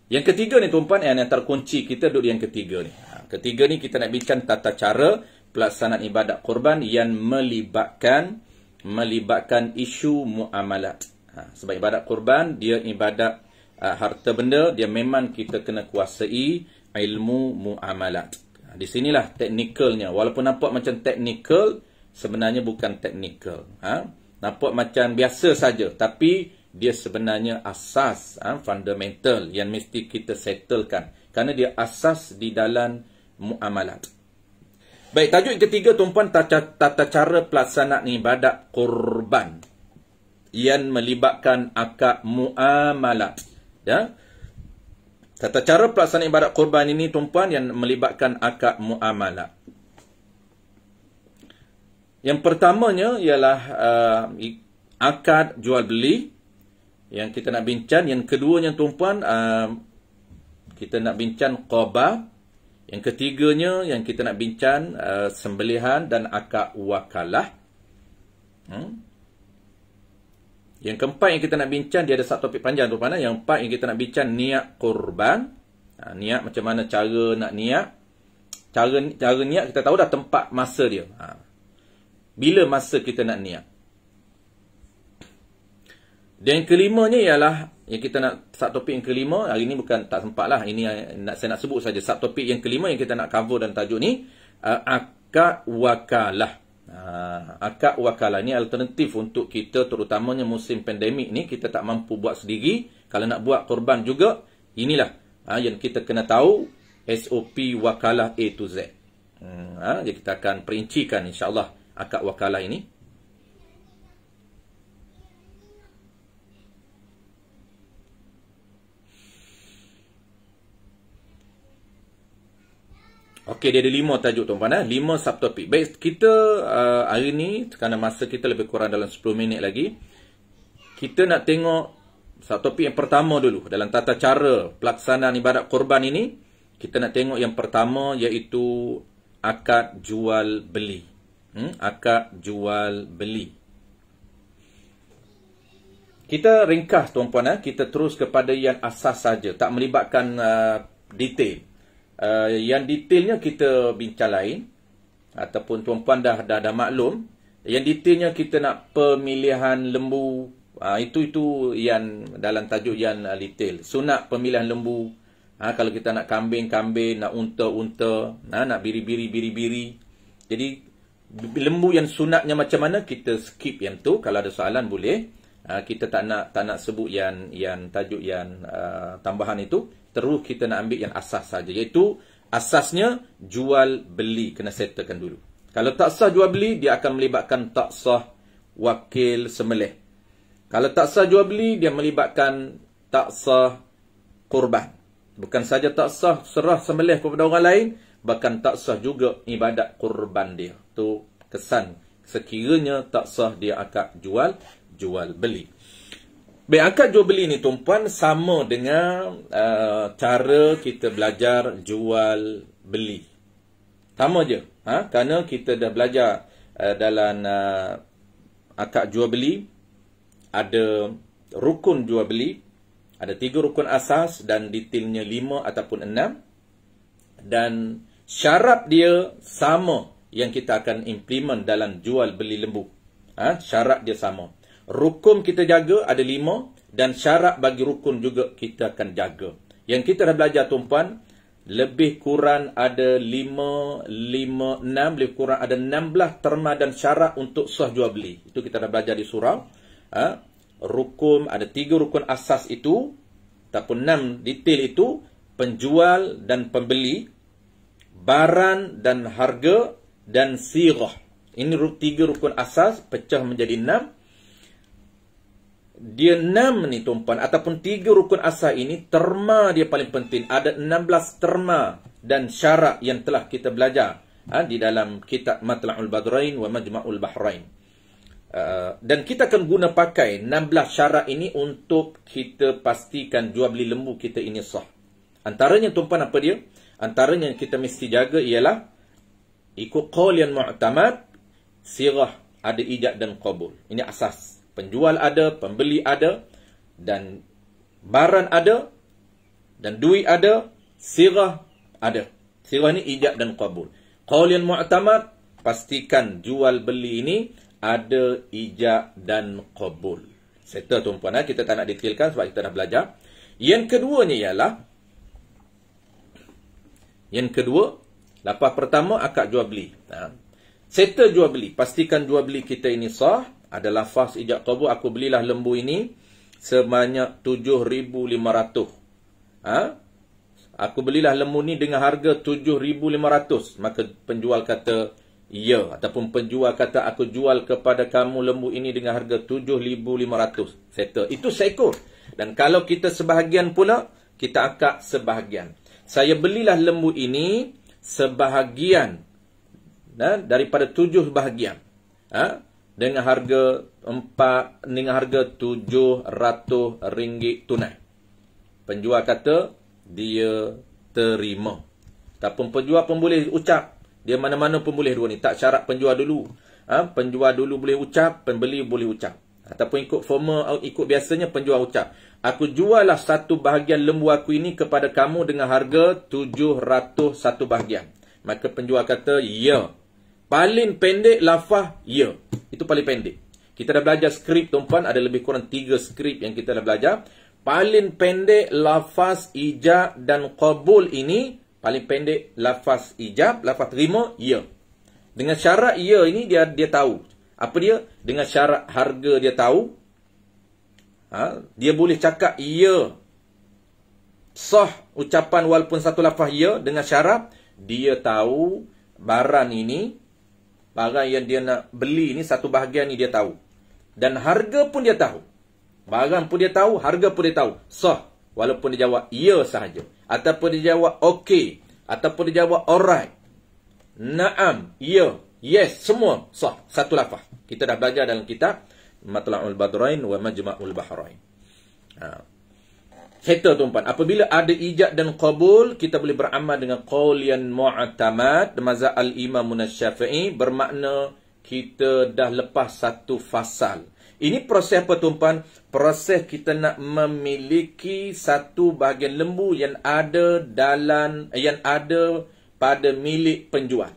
S1: Yang ketiga ni tuan-puan, yang terkunci kita duduk yang ketiga ni. Ketiga ni kita nak bincang tata cara pelaksanaan ibadat korban yang melibatkan isu muamalat. Sebab ibadat korban dia ibadat harta benda, dia memang kita kena kuasai ilmu muamalat. Di sinilah teknikalnya. Walaupun nampak macam teknikal, sebenarnya bukan teknikal. Nampak macam biasa saja, tapi dia sebenarnya asas, fundamental yang mesti kita settlekan. Kerana dia asas di dalam muamalat. Baik, tajuk ketiga tuan-puan, tata cara pelaksanaan ibadat korban yang melibatkan akad muamalat. Ya? Tata cara pelaksanaan ibadat korban ini tuan-puan yang melibatkan akad muamalat. Yang pertamanya ialah akad jual beli yang kita nak bincang. Yang keduanya tuan-puan, kita nak bincang qabah. Yang ketiganya yang kita nak bincang sembelihan dan akad wakalah. Yang keempat yang kita nak bincang, dia ada satu topik panjang tuan-puan. Yang empat yang kita nak bincang niat korban. Niat macam mana cara nak niat. Cara niat kita tahu dah tempat masa dia. Bila masa kita nak niat. Dan yang kelimanya ialah, yang kita nak subtopik yang kelima, hari ni bukan tak sempat lah, ini saya nak sebut saja subtopik yang kelima yang kita nak cover dalam tajuk ni, akad wakalah. Akad wakalah ni alternatif untuk kita, terutamanya musim pandemik ni, kita tak mampu buat sendiri. Kalau nak buat korban juga, inilah yang kita kena tahu. SOP wakalah A to Z. Jadi kita akan perincikan insya-Allah akad wakalah ini. Okey, dia ada 5 tajuk tuan-puan, 5 subtopik. Baik, kita hari ni kerana masa kita lebih kurang dalam 10 minit lagi, kita nak tengok subtopik yang pertama dulu dalam tata cara pelaksanaan ibadat korban ini. Kita nak tengok yang pertama, iaitu akad jual beli. Akad jual beli. Kita ringkas tuan-puan, kita terus kepada yang asas saja, tak melibatkan detail. Yang detailnya kita bincang lain, ataupun tuan-puan dah maklum. Yang detailnya kita nak pemilihan lembu. Itu yang dalam tajuk yang detail. Sunat pemilihan lembu. Kalau kita nak kambing-kambing, nak unta-unta, nak biri-biri. Jadi lembu yang sunatnya macam mana, kita skip yang tu. Kalau ada soalan boleh. Kita tak nak sebut yang tajuk yang tambahan itu. Terus kita nak ambil yang asas saja, iaitu asasnya jual beli kena settlekan dulu. Kalau tak sah jual beli, dia akan melibatkan tak sah wakil sembelih. Kalau tak sah jual beli, dia melibatkan tak sah korban. Bukan saja tak sah serah sembelih kepada orang lain, bahkan tak sah juga ibadat korban dia. Tu kesan sekiranya tak sah dia akad jual beli. Baik, akad jual beli ni tuan-puan sama dengan cara kita belajar jual beli. Sama je. Kerana kita dah belajar dalam akad jual beli, ada rukun jual beli, ada 3 rukun asas dan detailnya 5 ataupun 6. Dan syarat dia sama yang kita akan implement dalam jual beli lembu. Syarat dia sama. Rukun kita jaga ada 5 dan syarat bagi rukun juga kita akan jaga. Yang kita dah belajar tuan-puan, lebih kurang ada 5, 6, lebih kurang ada 16 terma dan syarat untuk sah jual beli. Itu kita dah belajar di surau. Rukun, ada 3 rukun asas itu, ataupun 6 detail itu, penjual dan pembeli, barang dan harga, dan sirah. Ini 3 rukun asas, pecah menjadi 6. Dia 6 ni tuan-puan, ataupun 3 rukun asas ini, terma dia paling penting. Ada 16 terma dan syarat yang telah kita belajar di dalam kitab Matla'ul Badrain wa Majma'ul Bahrain. Dan kita akan guna pakai 16 syarat ini untuk kita pastikan jual beli lembu kita ini sah. Antaranya tuan-puan apa dia? Antaranya yang kita mesti jaga ialah ikut qaul yang mu'tamad, sirah ada ijab dan qabul. Ini asas. Penjual ada, pembeli ada, dan barang ada, dan duit ada, sirah ada. Sirah ni ijab dan qabul. Qaul yang mu'tamad, pastikan jual beli ini ada ijab dan qabul. Settle tuan-puan, kita tak nak detailkan sebab kita dah belajar. Yang keduanya ialah, lapas pertama akad jual beli. Settle jual beli, pastikan jual beli kita ini sah. Ada lafaz ijab qabul, aku belilah lembu ini sebanyak 7,500. Aku belilah lembu ni dengan harga 7,500. Maka penjual kata ya, ataupun penjual kata aku jual kepada kamu lembu ini dengan harga 7,500. Settle. Itu seekor. Dan kalau kita sebahagian pula, kita akad sebahagian. Saya belilah lembu ini sebahagian daripada 7 bahagian. Dengan harga 700 ringgit tunai. Penjual kata dia terima. Ataupun penjual pun boleh ucap. Dia mana-mana pun boleh dua ni. Tak syarat penjual dulu. Penjual dulu boleh ucap, pembeli boleh ucap. Ataupun ikut formal, ikut biasanya penjual ucap. Aku jual lah satu bahagian lembu aku ini kepada kamu dengan harga 700 satu bahagian. Maka penjual kata ya. Paling pendek lafaz ya. Itu paling pendek. Kita dah belajar skrip tuan-puan, ada lebih kurang 3 skrip yang kita dah belajar. Paling pendek lafaz ijab dan qabul ini, paling pendek lafaz ijab, lafaz terima, ya. Dengan syarat ya ini dia tahu. Apa dia? Dengan syarat harga dia tahu. Dia boleh cakap ya. Sah ucapan walaupun satu lafaz ya, dengan syarat dia tahu barang ini, barang yang dia nak beli ni, satu bahagian ni dia tahu. Dan harga pun dia tahu. Barang pun dia tahu, harga pun dia tahu. Sah. Walaupun dia jawab ya sahaja. Ataupun dia jawab okey. Ataupun dia jawab alright. Naam, ya, yes, semua sah. Satu lafaz. Kita dah belajar dalam kitab Matla'ul Badrain wa Majma'ul Bahrain. Kata tuan-puan, apabila ada ijab dan qabul, kita boleh beramal dengan qaul yang mu'tamad, mazhab al-Imam Asy-Syafi'i, bermakna kita dah lepas satu fasal. Ini proses apa tuan-puan? Proses kita nak memiliki satu bahagian lembu yang ada pada milik penjual.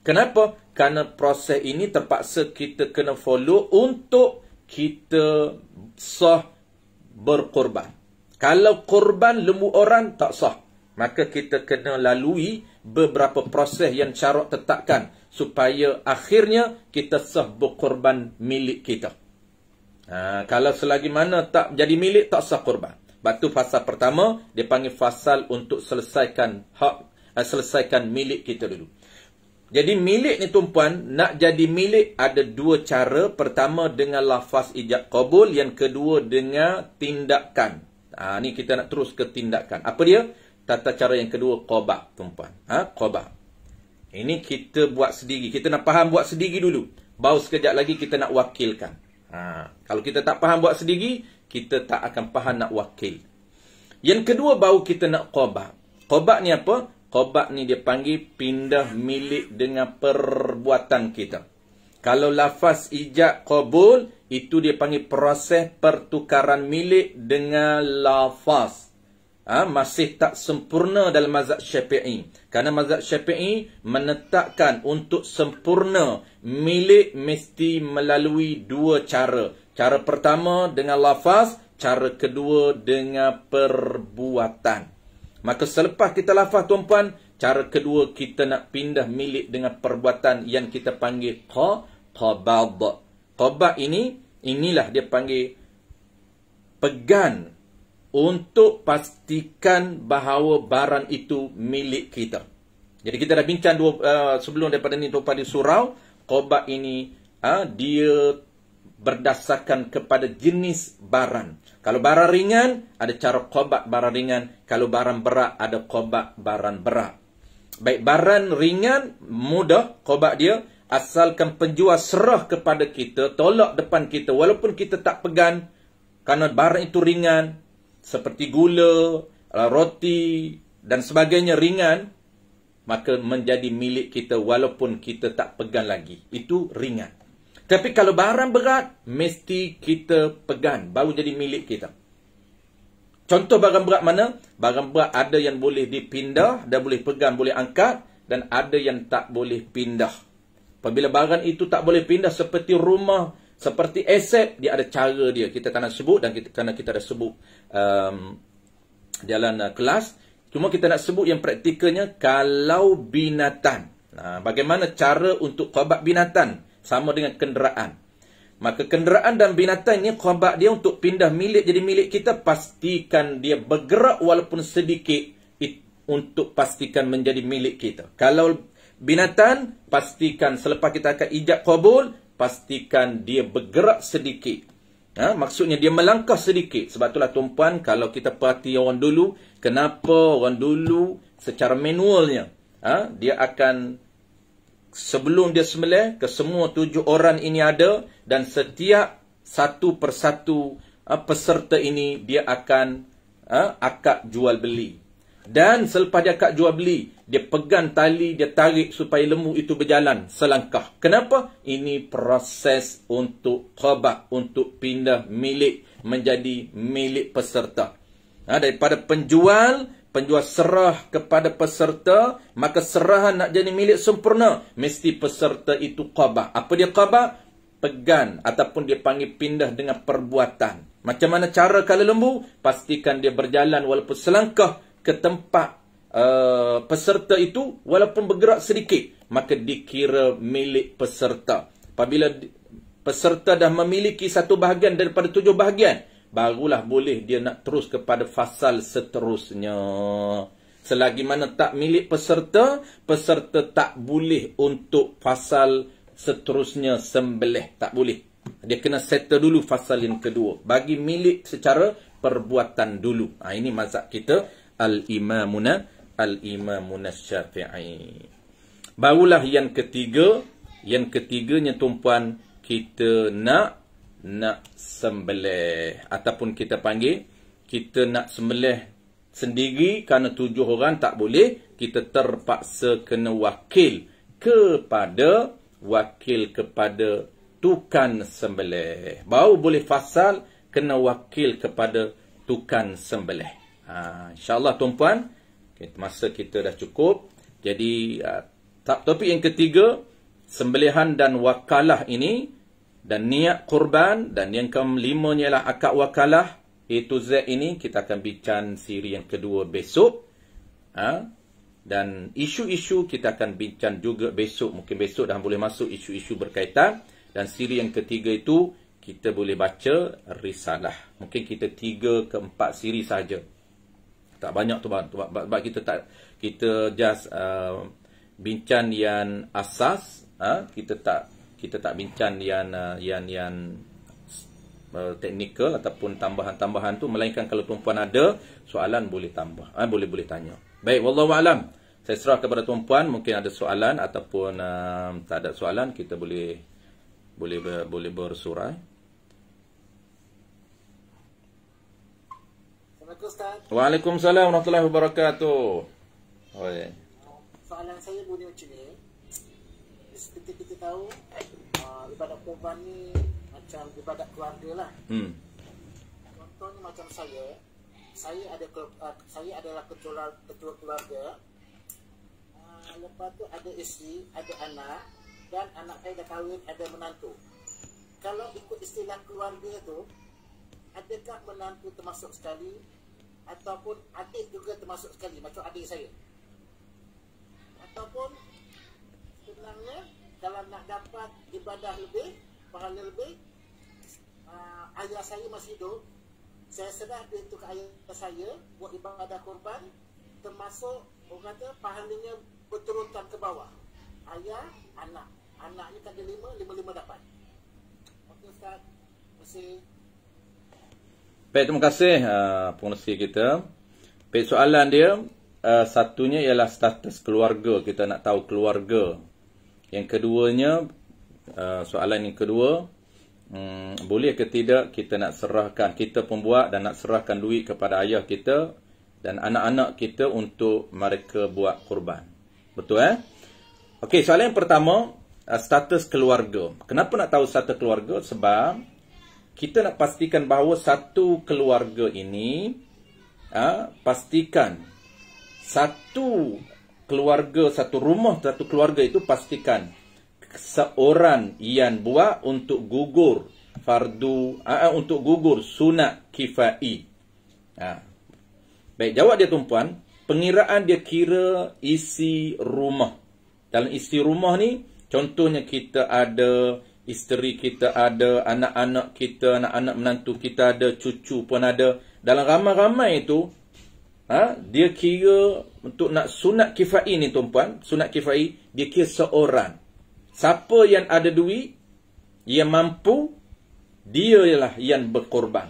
S1: Kenapa? Kerana proses ini terpaksa kita kena follow untuk kita sah berkorban. Kalau korban lembu orang tak sah, maka kita kena lalui beberapa proses yang syarak tetapkan supaya akhirnya kita sah berkorban milik kita. Kalau selagi mana tak jadi milik, tak sah korban. Sebab tu fasal pertama dia panggil fasal untuk selesaikan milik kita dulu. Jadi milik ni tuan-puan, nak jadi milik ada dua cara. Pertama dengan lafaz ijab qabul, yang kedua dengan tindakan. Ni kita nak terus ke tindakan. Apa dia? Tata cara yang kedua, qabah, tuan-puan. Qabah. Ini kita buat sendiri. Kita nak faham buat sendiri dulu. Baru sekejap lagi kita nak wakilkan. Kalau kita tak faham buat sendiri, kita tak akan faham nak wakil. Yang kedua, baru kita nak qabah. Qabah ni apa? Qabah ni dia panggil pindah milik dengan perbuatan kita. Kalau lafaz ijab qabul, itu dia panggil proses pertukaran milik dengan lafaz. Masih tak sempurna dalam mazhab Syafi'i. Kerana mazhab Syafi'i menetapkan untuk sempurna milik mesti melalui dua cara. Cara pertama dengan lafaz, cara kedua dengan perbuatan. Maka selepas kita lafaz tuan-puan, cara kedua kita nak pindah milik dengan perbuatan yang kita panggil qabad. Qabad inilah dia panggil pegang untuk pastikan bahawa barang itu milik kita. Jadi kita dah bincang sebelum daripada ni tuan-puan di surau. Qabad ini dia berdasarkan kepada jenis barang. Kalau barang ringan, ada cara qabad barang ringan. Kalau barang berat, ada qabad barang berat. Baik, barang ringan, mudah qabad dia. Asalkan penjual serah kepada kita, tolak depan kita, walaupun kita tak pegang, kerana barang itu ringan, seperti gula, roti dan sebagainya ringan, maka menjadi milik kita walaupun kita tak pegang lagi. Itu ringan. Tapi kalau barang berat, mesti kita pegang, baru jadi milik kita. Contoh barang berat mana? Barang berat ada yang boleh dipindah, dan boleh pegang, boleh angkat, dan ada yang tak boleh pindah. Apabila barang itu tak boleh pindah, seperti rumah, seperti aset, dia ada cara dia. Kita tak nak sebut, dan kerana kita dah sebut jalan kelas. Cuma kita nak sebut yang praktikalnya, kalau binatang. Bagaimana cara untuk qabad binatang? Sama dengan kenderaan. Maka kenderaan dan binatang ni, qabad dia untuk pindah milik jadi milik kita, pastikan dia bergerak walaupun sedikit, untuk pastikan menjadi milik kita. Kalau binatang, pastikan selepas kita akan ijab qabul, pastikan dia bergerak sedikit. Maksudnya dia melangkah sedikit. Sebab itulah tuan-puan, kalau kita perhati orang dulu, kenapa orang dulu secara manualnya, dia akan, sebelum dia sembelih, ke semua 7 orang ini ada, dan setiap satu persatu peserta ini, dia akan akad jual beli. Dan selepas dia akad jual beli, dia pegang tali, dia tarik supaya lembu itu berjalan selangkah. Kenapa? Ini proses untuk qabad, untuk pindah milik menjadi milik peserta. Daripada penjual serah kepada peserta, maka serahan nak jadi milik sempurna, mesti peserta itu qabad. Apa dia qabad? Pegang, ataupun dia panggil pindah dengan perbuatan. Macam mana cara kalau lembu? Pastikan dia berjalan walaupun selangkah ke tempat peserta itu, walaupun bergerak sedikit, maka dikira milik peserta. Apabila peserta dah memiliki satu bahagian daripada 7 bahagian, barulah boleh dia nak terus kepada fasal seterusnya. Selagi mana tak milik peserta, peserta tak boleh untuk fasal seterusnya sembelih. Tak boleh. Dia kena settle dulu fasal yang kedua. Bagi milik secara perbuatan dulu. Ini mazhab kita. Al-imamuna Syafi'i. Barulah yang ketiga. Yang ketiganya tumpuan, kita nak sembelih. Ataupun kita panggil, kita nak sembelih sendiri kerana 7 orang tak boleh. Kita terpaksa kena wakil kepada tukang sembelih. Baru boleh fasal, kena wakil kepada tukang sembelih. InsyaAllah tumpuan, masa kita dah cukup. Jadi topik yang ketiga, sembelihan dan wakalah ini, dan niat kurban, dan yang kelimanya ialah akad wakalah A to Z ini. Kita akan bincang siri yang kedua besok. Dan isu-isu kita akan bincang juga besok. Mungkin besok dah boleh masuk isu-isu berkaitan. Dan siri yang ketiga itu, kita boleh baca risalah. Mungkin kita 3 ke 4 siri saja. Tak banyak tu, sebab kita just bincang yang asas. Kita tak bincang yang teknikal ataupun tambahan-tambahan tu, melainkan kalau tuan-puan ada soalan boleh tambah, boleh tanya. Baik, wallahu alam. Saya serah kepada tuan-puan, mungkin ada soalan ataupun tak ada soalan, kita boleh bersurai.
S2: Assalamualaikum Ustaz.
S1: Waalaikumsalam warahmatullahi wabarakatuh.
S2: Soalan saya bunyi macam ni. Seperti kita tahu, ibadat kurban ni macam ibadat keluarga lah. Contohnya macam saya adalah ketua keluarga. Lepas tu ada isteri, ada anak, dan anak saya dah kahwin, ada menantu. Kalau ikut istilah keluarga tu, adakah menantu termasuk sekali ataupun adik juga termasuk sekali macam adik saya? Ataupun sebenarnya kalau nak dapat ibadah lebih, pahala lebih, ayah saya masih hidup, saya serah duit itu ke ayah saya buat ibadah kurban, termasuk orang kata pahalanya berturunkan ke bawah. Ayah, anak. Anaknya tak ada 5 dapat. Okey Ustaz. Terima kasih.
S1: Baik, terima kasih pengerusi kita. Baik, soalan dia, satunya ialah status keluarga. Kita nak tahu keluarga. Yang keduanya, soalan yang kedua, boleh ke tidak kita nak serahkan, kita pembuat dan nak serahkan duit kepada ayah kita dan anak-anak kita untuk mereka buat kurban. Betul Okey, soalan yang pertama, status keluarga. Kenapa nak tahu status keluarga? Sebab kita nak pastikan bahawa satu keluarga ini, pastikan satu keluarga, satu rumah, satu keluarga itu pastikan seorang yang buat untuk gugur fardu, untuk gugur sunat kifai. Baik, jawab dia tumpuan. Pengiraan dia kira isi rumah. Dalam isi rumah ni, contohnya kita ada isteri, kita ada anak-anak kita, anak-anak menantu kita ada, cucu pun ada. Dalam ramai-ramai itu, dia kira untuk nak sunat kifai ni tumpuan, sunat kifai, dia kira seorang. Siapa yang ada duit, yang mampu, dia ialah yang berkorban.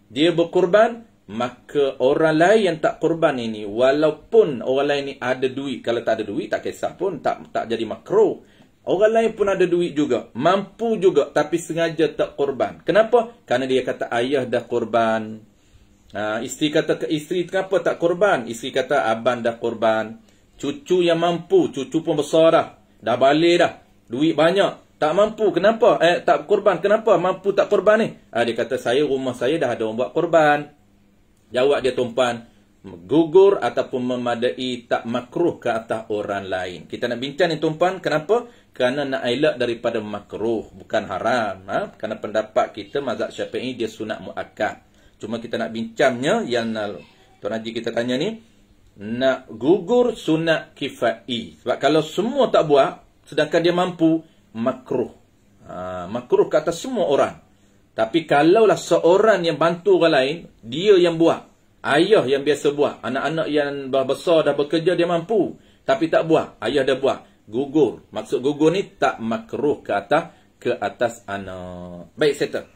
S1: Dia berkorban, maka orang lain yang tak korban ini, walaupun orang lain ni ada duit, kalau tak ada duit, tak kisah pun, tak jadi makruh. Orang lain pun ada duit juga, mampu juga, tapi sengaja tak korban. Kenapa? Kerana dia kata ayah dah korban. Isteri kata ke isteri, kenapa tak korban? Isteri kata abang dah korban. Cucu yang mampu, cucu pun besar dah balik dah, duit banyak, tak mampu, kenapa? Tak korban, kenapa? Mampu tak korban ni? Dia kata saya, rumah saya dah ada orang buat korban. Jawab dia tumpuan, gugur ataupun memadai, tak makruh ke atas orang lain. Kita nak bincang ni tumpuan, kenapa? Kerana nak elak daripada makruh, bukan haram. Kerana pendapat kita mazhab Syafi'i dia sunat muakkad. Cuma kita nak bincangnya yang Tuan Haji kita tanya ni, nak gugur sunat kifai. Sebab kalau semua tak buat, sedangkan dia mampu, makruh. Makruh ke atas semua orang. Tapi kalaulah seorang yang bantu orang lain, dia yang buat. Ayah yang biasa buat. Anak-anak yang besar dah bekerja, dia mampu. Tapi tak buat. Ayah dah buat. Gugur. Maksud gugur ni tak makruh ke atas anak. Baik, settle.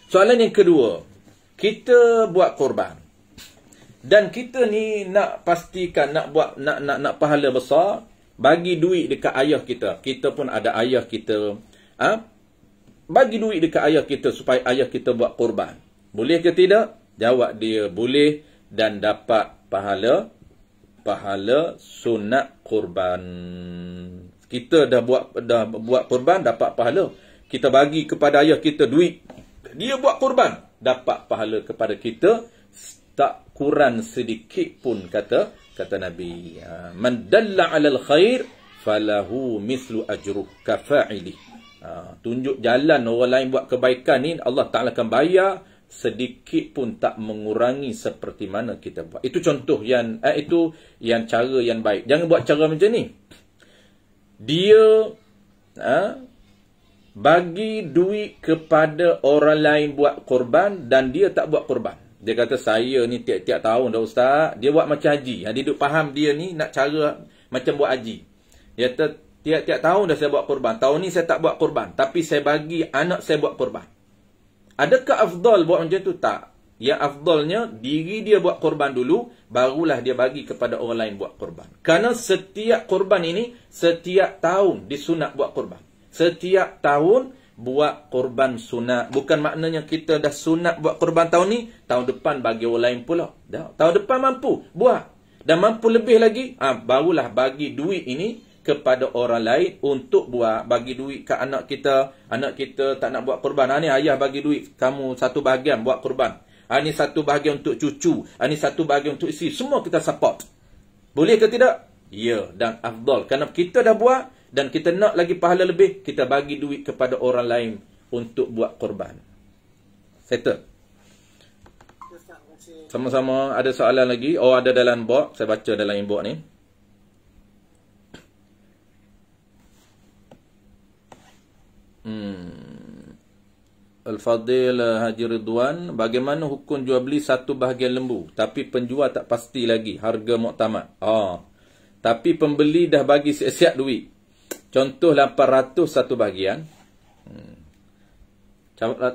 S1: Soalan yang kedua. Kita buat korban. Dan kita ni nak pastikan, nak pahala besar, bagi duit dekat ayah kita. Kita pun ada ayah kita. Bagi duit dekat ayah kita supaya ayah kita buat korban. Boleh ke tidak? Jawab dia boleh dan dapat pahala sunat korban. Kita dah buat korban, dapat pahala. Kita bagi kepada ayah kita duit, dia buat korban, dapat pahala kepada kita, tak kurang sedikit pun, kata Nabi. Man dalla 'alal khair falahu mithlu ajruh kafa'ili. Tunjuk jalan orang lain buat kebaikan ni, Allah Taala akan bayar sedikit pun tak mengurangi seperti mana kita buat. Itu contoh yang cara yang baik. Jangan buat cara macam ni. Dia bagi duit kepada orang lain buat korban dan dia tak buat korban. Dia kata saya ni tiap-tiap tahun dah ustaz. Dia buat macam haji. Dia duk faham dia ni nak cara macam buat haji. Dia kata tiap-tiap tahun dah saya buat korban. Tahun ni saya tak buat korban. Tapi saya bagi anak saya buat korban. Adakah afdal buat macam tu? Tak. Yang afdalnya diri dia buat korban dulu, barulah dia bagi kepada orang lain buat korban. Kerana setiap korban ini, setiap tahun disunat buat korban. Setiap tahun buat korban sunat. Bukan maknanya kita dah sunat buat korban tahun ni, tahun depan bagi orang lain pula. Tahun depan mampu buat. Dan mampu lebih lagi, barulah bagi duit ini kepada orang lain untuk buat. Bagi duit ke anak kita. Anak kita tak nak buat korban. Ni ayah bagi duit. Kamu satu bahagian buat korban. Ni satu bahagian untuk cucu. Ni satu bahagian untuk isteri. Semua kita support. Boleh ke tidak? Ya. Dan afdal. Kerana kita dah buat dan kita nak lagi pahala lebih, kita bagi duit kepada orang lain untuk buat korban. Settle. Sama-sama. Ada soalan lagi? Oh, ada dalam box. Saya baca dalam inbox ni. Al-Fadil Haji Ridwan, bagaimana hukum jual beli satu bahagian lembu tapi penjual tak pasti lagi harga muktamad? Tapi pembeli dah bagi siap-siap duit. Contoh 800 satu bahagian.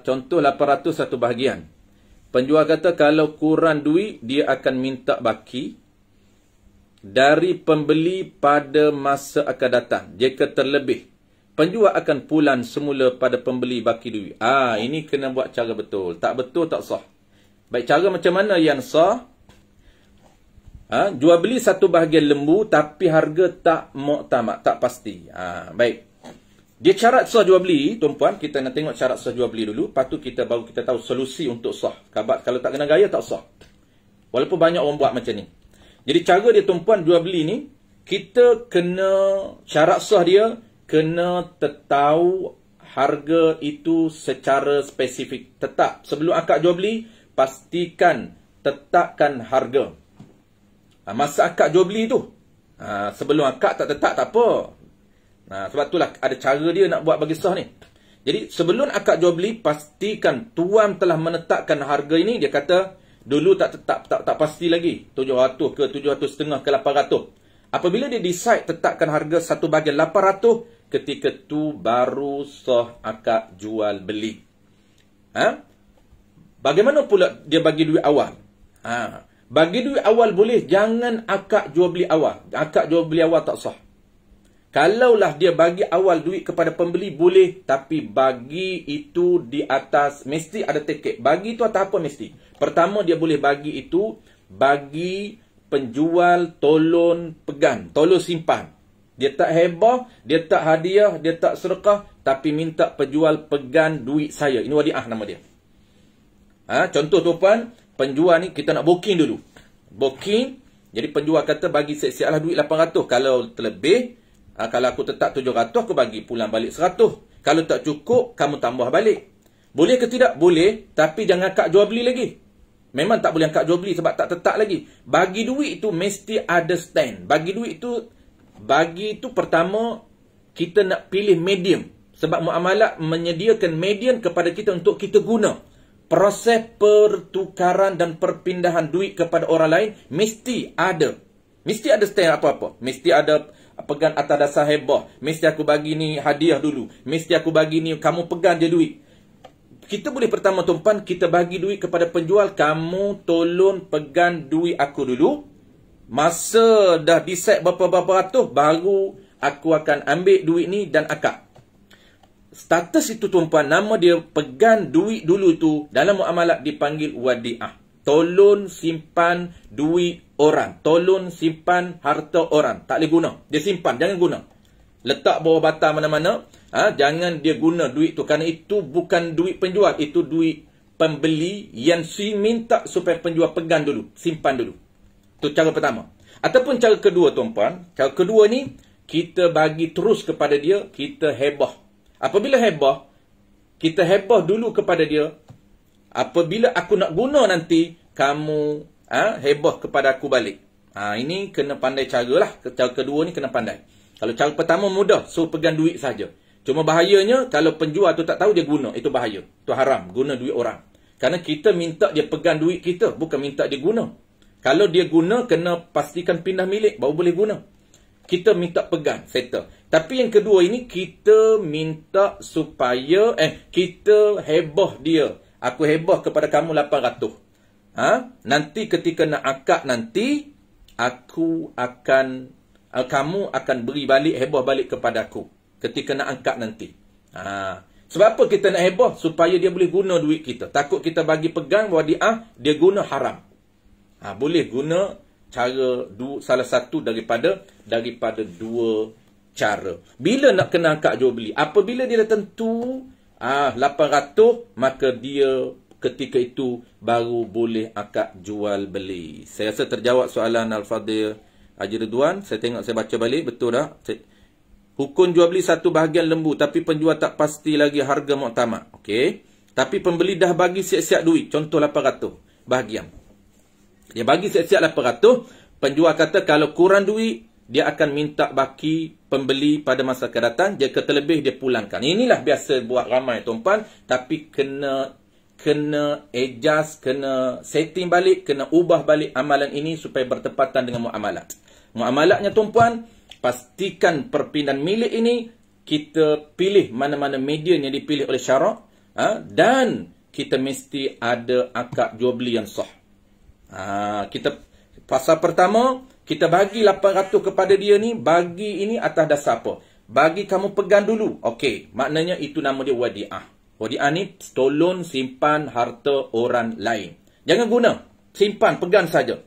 S1: Contoh 800 satu bahagian. Penjual kata kalau kurang duit dia akan minta baki dari pembeli pada masa akan datang. Jika terlebih, penjual akan pulang semula pada pembeli baki duit. Ini kena buat cara betul. Tak betul, tak sah. Baik, cara macam mana yang sah? Jual beli satu bahagian lembu tapi harga tak muktamad, tak pasti. Baik. Dia syarat sah jual beli, tuan-puan. Kita nak tengok syarat sah jual beli dulu. Lepas tu kita tahu solusi untuk sah. Kalau tak kena gaya, tak sah. Walaupun banyak orang buat macam ni. Jadi cara dia, tuan-puan, jual beli ni, kita kena, syarat sah dia, kena tahu harga itu secara spesifik. Tetap. Sebelum akad jual beli, pastikan tetapkan harga. Masa akad jual beli tu. Sebelum akad tak tetap, tak apa. Sebab itulah ada cara dia nak buat bagi sah ni. Jadi sebelum akad jual beli, pastikan tuan telah menetapkan harga ini. Dia kata, dulu tak pasti lagi. 700 ke 750 ke 800. Apabila dia decide tetapkan harga satu bahagian 800, ketika tu baru sah akad jual beli. Bagaimana pula dia bagi duit awal? Bagi duit awal boleh, jangan akad jual beli awal. Akad jual beli awal tak sah. Kalaulah dia bagi awal duit kepada pembeli, boleh. Tapi bagi itu di atas, mesti ada tiket. Bagi itu atas apa mesti? Pertama, dia boleh bagi itu, bagi penjual tolong pegang, tolong simpan. Dia tak hebah, dia tak hadiah, dia tak sedekah, tapi minta penjual pegang duit saya. Ini wadiah nama dia. Contoh tuan-puan, penjual ni kita nak booking dulu. Booking, jadi penjual kata bagi siap-siaplah duit 800. Kalau terlebih, kalau aku tetap 700, aku bagi pulang balik 100. Kalau tak cukup, kamu tambah balik. Boleh ke tidak? Boleh, tapi jangan akad jual beli lagi. Memang tak boleh akad jual beli sebab tak tetap lagi. Bagi duit itu mesti ada stand. Bagi duit itu, bagi itu pertama, kita nak pilih medium. Sebab muamalat menyediakan median kepada kita untuk kita guna. Proses pertukaran dan perpindahan duit kepada orang lain mesti ada. Mesti ada stand apa-apa. Mesti ada pegang atas dasar heboh. Mesti aku bagi ni hadiah dulu. Mesti aku bagi ni, kamu pegang je duit. Kita boleh pertama tuan-puan, kita bagi duit kepada penjual. Kamu tolong pegang duit aku dulu. Masa dah decide berapa-berapa ratus, baru aku akan ambil duit ni dan akad. Status itu tuan-puan, nama dia pegang duit dulu tu, dalam muamalat dipanggil wadi'ah. Tolong simpan duit orang. Tolong simpan harta orang. Tak boleh guna. Dia simpan, jangan guna. Letak bawah batar mana-mana. Jangan dia guna duit tu. Kerana itu bukan duit penjual. Itu duit pembeli yang minta supaya penjual pegang dulu. Simpan dulu. Itu cara pertama. Ataupun cara kedua tuan-puan. Cara kedua ni, kita bagi terus kepada dia. Kita hebah. Apabila hebah, kita hebah dulu kepada dia. Apabila aku nak guna nanti, kamu hebah kepada aku balik. Ini kena pandai caralah. Cara kedua ni kena pandai. Kalau cara pertama mudah, so pegang duit saja. Cuma bahayanya, kalau penjual tu tak tahu dia guna, itu bahaya. Itu haram, guna duit orang. Kerana kita minta dia pegang duit kita, bukan minta dia guna. Kalau dia guna, kena pastikan pindah milik, baru boleh guna. Kita minta pegang, settle. Tapi yang kedua ini, kita minta supaya, kita hebah dia. Aku hebah kepada kamu 800. Nanti ketika nak akad nanti, kamu akan beri balik, hebah balik kepada aku. Ketika nak angkat nanti. Sebab apa kita nak hebah? Supaya dia boleh guna duit kita. Takut kita bagi pegang wadi'ah, dia guna haram. Boleh guna cara salah satu daripada dua cara. Bila nak kena angkat jual beli? Apabila dia dah tentu 800, maka dia ketika itu baru boleh akad jual beli. Saya rasa terjawab soalan Al-Fadhil Haji Ridwan. Saya tengok, saya baca balik, betul tak? Hukum jual beli satu bahagian lembu, tapi penjual tak pasti lagi harga muktamad. Okey. Tapi pembeli dah bagi siap-siap duit. Contoh 800 bahagian. Dia bagi siap-siap 800. Penjual kata kalau kurang duit, dia akan minta baki pembeli pada masa akan datang. Jika terlebih, dia pulangkan. Inilah biasa buat ramai tuan-puan. Tapi kena adjust, kena setting balik, kena ubah balik amalan ini supaya bertepatan dengan muamalat. Muamalatnya tuan-puan, pastikan perpindahan milik ini, kita pilih mana-mana median yang dipilih oleh syarak, dan kita mesti ada akad jual beli yang sah. Pasal pertama, kita bagi 800 kepada dia ni, bagi ini atas dasar apa? Bagi kamu pegang dulu. Okey, maknanya itu nama dia wadi'ah. Wadi'ah ni tolong simpan harta orang lain. Jangan guna. Simpan, pegang saja.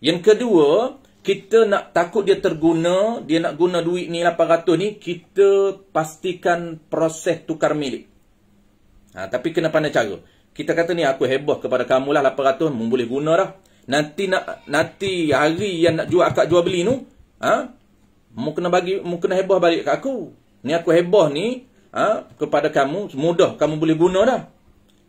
S1: Yang kedua, kita nak takut dia terguna, dia nak guna duit ni 800 ni, kita pastikan proses tukar milik. Tapi kena pandai cara. Kita kata ni aku hebah kepada kamu lah 800, boleh guna dah. Nanti hari yang nak jual akad jual beli tu, mu kena hebah balik kat aku. Ni aku hebah ni kepada kamu, mudah kamu boleh guna dah.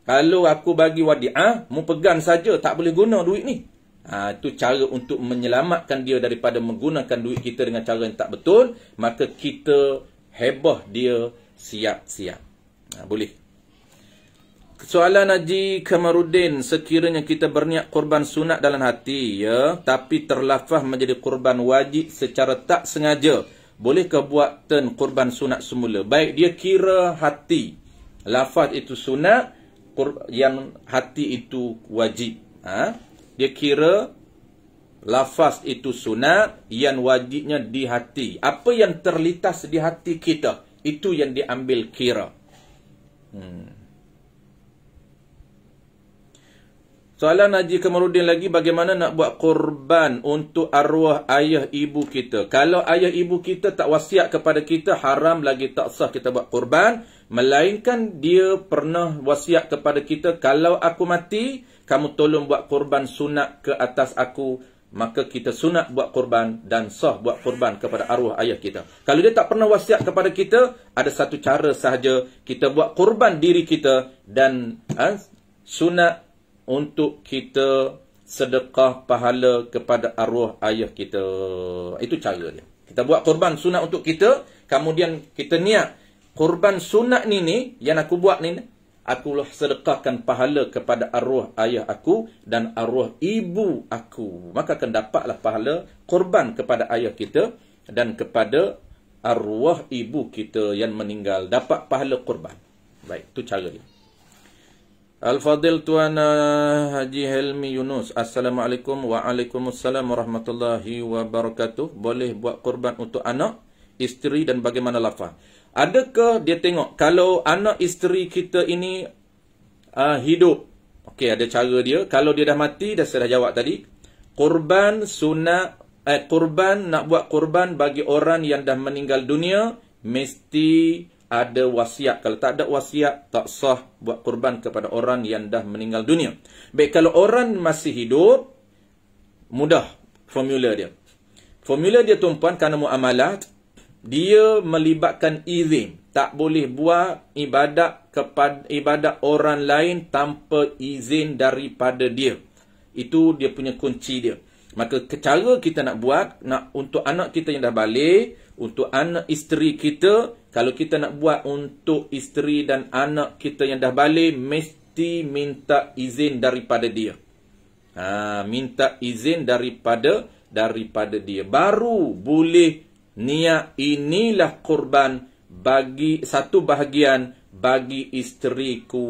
S1: Kalau aku bagi wadi'ah, mu pegang saja, tak boleh guna duit ni. Itu cara untuk menyelamatkan dia daripada menggunakan duit kita dengan cara yang tak betul. Maka kita hebah dia siap-siap. Boleh. Soalan Haji Kamaruddin, sekiranya kita berniat kurban sunat dalam hati, tapi terlafaz menjadi kurban wajib secara tak sengaja, bolehkah buat turn kurban sunat semula? Baik, dia kira hati lafaz itu sunat, yang hati itu wajib. Dia kira lafaz itu sunat, yang wajibnya di hati. Apa yang terlintas di hati kita, itu yang diambil kira. Soalan Haji Kamaruddin lagi, bagaimana nak buat kurban untuk arwah ayah ibu kita? Kalau ayah ibu kita tak wasiat kepada kita, haram lagi tak sah kita buat kurban. Melainkan dia pernah wasiat kepada kita, kalau aku mati, kamu tolong buat kurban sunat ke atas aku. Maka kita sunat buat kurban dan sah buat kurban kepada arwah ayah kita. Kalau dia tak pernah wasiat kepada kita, ada satu cara sahaja, kita buat kurban diri kita dan sunat untuk kita sedekah pahala kepada arwah ayah kita. Itu cara dia. Kita buat korban sunat untuk kita, kemudian kita niat Korban sunat ni yang aku buat ni, aku sedekahkan pahala kepada arwah ayah aku dan arwah ibu aku. Maka akan dapatlah pahala korban kepada ayah kita dan kepada arwah ibu kita yang meninggal. Dapat pahala korban. Baik, itu cara dia. Al-Fadil Tuan Haji Helmi Yunus. Assalamualaikum. Waalaikumsalam warahmatullahi wabarakatuh. Boleh buat korban untuk anak, isteri dan bagaimana lafaz? Adakah dia tengok kalau anak isteri kita ini hidup? Okey, ada cara dia. Kalau dia dah mati, dah saya dah jawab tadi. Korban sunat, korban, nak buat korban bagi orang yang dah meninggal dunia, mesti ada wasiat. Kalau tak ada wasiat, tak sah buat korban kepada orang yang dah meninggal dunia. Baik, kalau orang masih hidup, mudah formula dia. Formula dia tuan-puan, kerana muamalat, dia melibatkan izin. Tak boleh buat ibadat orang lain tanpa izin daripada dia. Itu dia punya kunci dia. Maka cara kita nak buat, untuk anak kita yang dah balik, untuk anak isteri kita, kalau kita nak buat untuk isteri dan anak kita yang dah balik, mesti minta izin daripada dia. Minta izin daripada dia. Baru boleh niat inilah korban bagi satu bahagian bagi isteriku.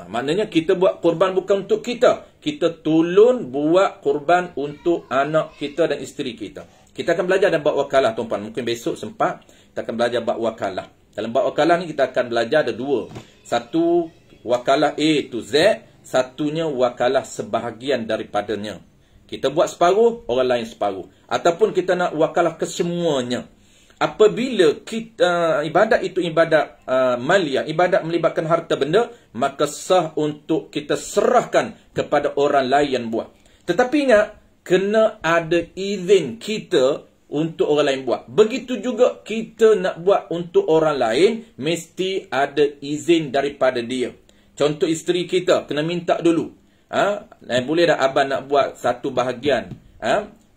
S1: Maknanya kita buat korban bukan untuk kita. Kita tolong buat korban untuk anak kita dan isteri kita. Kita akan belajar dan buat wakalah tuan-puan. Mungkin besok sempat kita akan belajar bab wakalah. Dalam bab wakalah ni kita akan belajar ada dua. Satu wakalah A to Z, satunya wakalah sebahagian daripadanya. Kita buat separuh, orang lain separuh. Ataupun kita nak wakalah kesemuanya. Apabila kita ibadat itu ibadat maliyah, ibadat melibatkan harta benda, maka sah untuk kita serahkan kepada orang lain yang buat. Tetapi ingat, kena ada izin kita untuk orang lain buat. Begitu juga kita nak buat untuk orang lain, mesti ada izin daripada dia. Contoh isteri kita, kena minta dulu. Boleh dah abang nak buat satu bahagian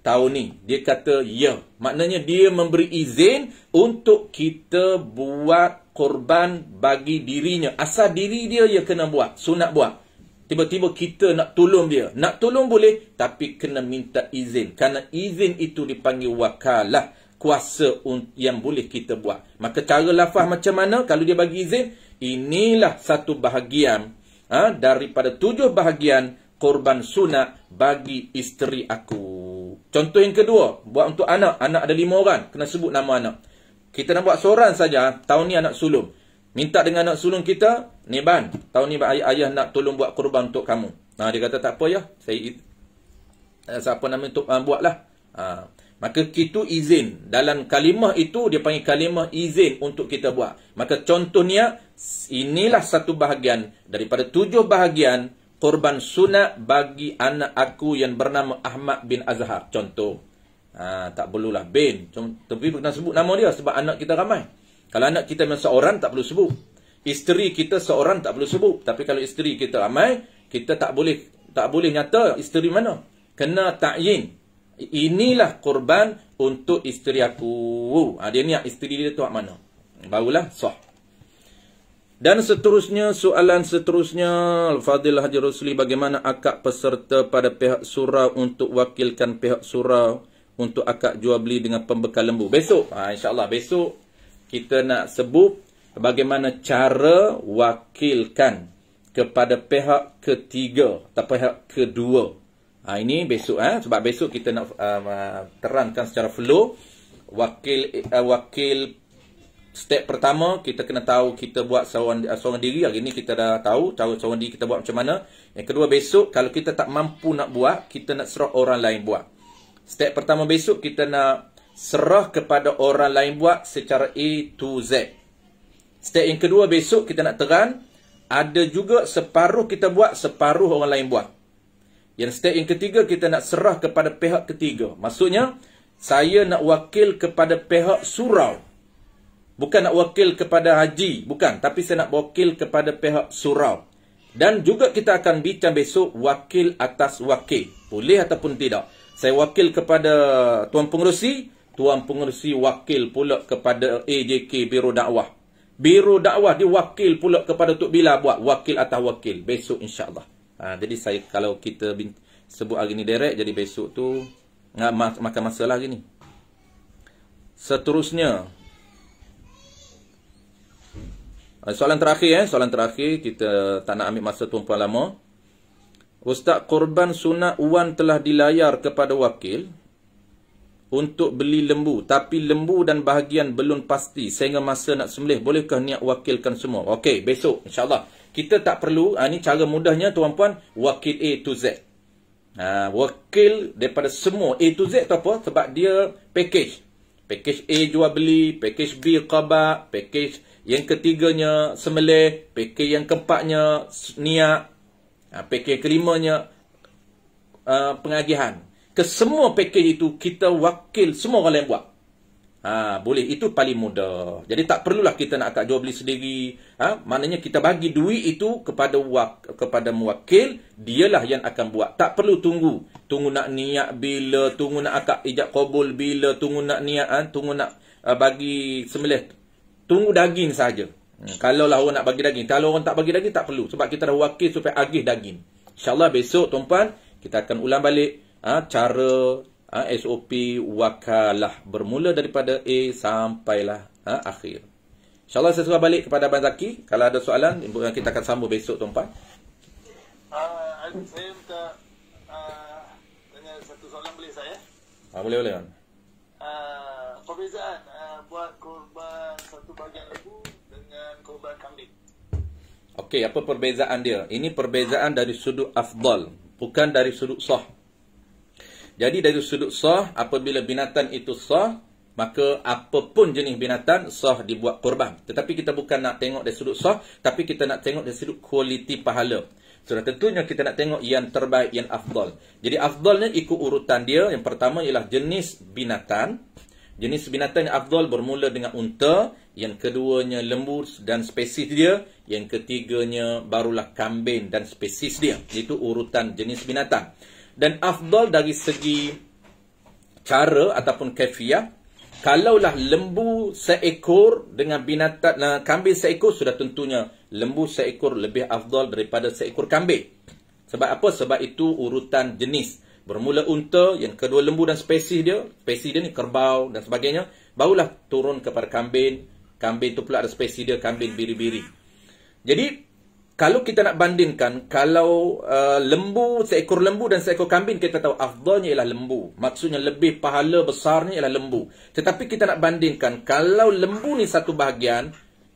S1: tahun ni? Dia kata ya. Maknanya dia memberi izin untuk kita buat korban bagi dirinya. Asal diri dia kena buat, sunat buat. Tiba-tiba kita nak tolong dia. Nak tolong boleh, tapi kena minta izin. Kerana izin itu dipanggil wakalah, kuasa yang boleh kita buat. Maka cara lafaz macam mana kalau dia bagi izin? Inilah satu bahagian daripada 7 bahagian korban sunat bagi isteri aku. Contoh yang kedua, buat untuk anak. Anak ada 5 orang, kena sebut nama anak. Kita nak buat seorang saja, tahun ni anak sulung. Minta dengan anak sulung kita, ni ban, tahun ni ayah nak tolong buat korban untuk kamu. Dia kata tak apa ya, saya siapa nama untuk buatlah. Maka itu izin. Dalam kalimah itu dia panggil kalimah izin untuk kita buat. Maka contohnya, inilah satu bahagian daripada 7 bahagian korban sunat bagi anak aku yang bernama Ahmad bin Azhar. Contoh. Tak perlulah bin. Tapi kena sebut nama dia sebab anak kita ramai. Kalau anak kita memang seorang, tak perlu sebut. Isteri kita seorang, tak perlu sebut. Tapi kalau isteri kita ramai, kita tak boleh nyata isteri mana. Kena ta'yin. Inilah korban untuk isteri aku. Dia niat isteri dia tu mana. Barulah sah. Dan seterusnya, soalan seterusnya, Al-Fadil Haji Rosli, bagaimana akad peserta pada pihak surau untuk wakilkan pihak surau untuk akad jual beli dengan pembekal lembu? Besok, insyaAllah besok kita nak sebut bagaimana cara wakilkan kepada pihak ketiga atau pihak kedua. Ini besok, sebab besok kita nak terangkan secara flow. Wakil step pertama, kita kena tahu kita buat seorang diri. Hari ni kita dah tahu cara seorang diri kita buat macam mana. Yang kedua, besok kalau kita tak mampu nak buat, kita nak serah orang lain buat. Step pertama besok, kita nak serah kepada orang lain buat secara A to Z. Step yang kedua besok kita nak terang, ada juga separuh kita buat, separuh orang lain buat. Yang step yang ketiga, kita nak serah kepada pihak ketiga. Maksudnya, saya nak wakil kepada pihak surau. Bukan nak wakil kepada haji, bukan. Tapi saya nak wakil kepada pihak surau. Dan juga kita akan bincang besok wakil atas wakil. Boleh ataupun tidak. Saya wakil kepada Tuan Pengerusi, Tuan Pengerusi wakil pula kepada AJK Biro Dakwah. Biro dakwah dia wakil pula kepada Tok Bila buat wakil atas wakil besok insya-Allah. Jadi saya kalau kita sebut hari ni direct, jadi besok tu makan masa lah hari ni. Seterusnya soalan terakhir kita tak nak ambil masa tuan-puan lama. Ustaz, korban sunat wan telah dilayar kepada wakil untuk beli lembu, tapi lembu dan bahagian belum pasti sehingga masa nak sembelih, bolehkah niat wakilkan semua? Okey, besok insya-Allah. Kita tak perlu, ini cara mudahnya tuan-puan, wakil A to Z. Wakil daripada semua A to Z tu apa? Sebab dia package. Package A jual beli, package B qada, package yang ketiganya sembelih, package yang keempatnya niat, package kelimanya pengagihan. Kesemua package itu kita wakil semua orang yang buat. Boleh, itu paling mudah. Jadi tak perlulah kita nak akad jual beli sendiri. Maknanya kita bagi duit itu kepada mewakil, dialah yang akan buat. Tak perlu tunggu nak niat bila, tunggu nak akad ijab qabul bila, tunggu nak niat, tunggu nak bagi sembelih. Tunggu daging saja. Kalau lah orang nak bagi daging, kalau orang tak bagi daging tak perlu, sebab kita dah wakil supaya agih daging. InsyaAllah besok tuan-puan kita akan ulang balik cara SOP wakalah bermula daripada A sampailah akhir. InsyaAllah saya suruh balik kepada Abang Zaki. Kalau ada soalan, kita akan sambung besok tuan-puan.
S3: Saya minta tanya satu soalan, boleh saya?
S1: Boleh.
S3: Perbezaan buat korban satu bahagian lembu dengan korban kambing.
S1: Okey, apa perbezaan dia? Ini perbezaan dari sudut afdal, bukan dari sudut sah. Jadi dari sudut sah, apabila binatang itu sah, maka apapun jenis binatang sah dibuat korban. Tetapi kita bukan nak tengok dari sudut sah, tapi kita nak tengok dari sudut kualiti pahala. Sudah tentunya kita nak tengok yang terbaik, yang afdal. Jadi afdalnya ikut urutan dia. Yang pertama ialah jenis binatang. Jenis binatang yang afdal bermula dengan unta, yang keduanya lembu dan spesies dia, yang ketiganya barulah kambing dan spesies dia. Itu urutan jenis binatang. Dan afdal dari segi cara ataupun kaifiyah, kalaulah lembu seekor dengan binatang kambing seekor, sudah tentunya lembu seekor lebih afdal daripada seekor kambing. Sebab apa? Sebab itu urutan jenis. Bermula unta, yang kedua lembu dan spesies dia. Spesies dia ni kerbau dan sebagainya. Barulah turun kepada kambing. Kambing tu pula ada spesies dia, kambing biri-biri. Jadi kalau kita nak bandingkan, kalau seekor lembu dan seekor kambing, kita tahu afdalnya ialah lembu. Maksudnya lebih pahala besarnya ialah lembu. Tetapi kita nak bandingkan, kalau lembu ni satu bahagian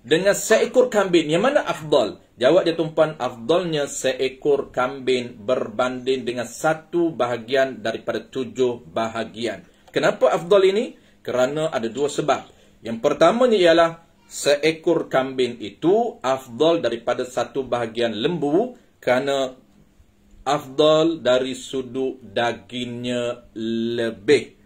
S1: dengan seekor kambing, yang mana afdal? Jawab dia tuan-puan, afdalnya seekor kambing berbanding dengan satu bahagian daripada 7 bahagian. Kenapa afdal ini? Kerana ada 2 sebab. Yang pertamanya ialah seekor kambing itu afdal daripada satu bahagian lembu kerana afdal dari sudut dagingnya lebih.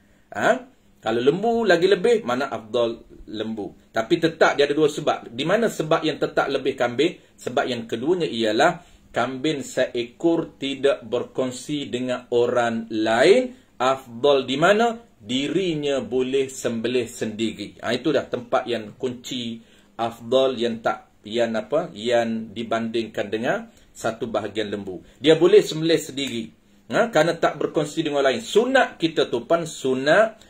S1: Kalau lembu lagi lebih, mana afdal lembu. Tapi tetap dia ada 2 sebab. Di mana sebab yang tetap lebih kambing? Sebab yang keduanya ialah kambing seekor tidak berkongsi dengan orang lain. Afdal di mana? Dirinya boleh sembelih sendiri. Itu dah tempat yang kunci afdal yang dibandingkan dengan satu bahagian lembu. Dia boleh sembelih sendiri. Kerana tak berkongsi dengan orang lain. Sunat kita tu sunat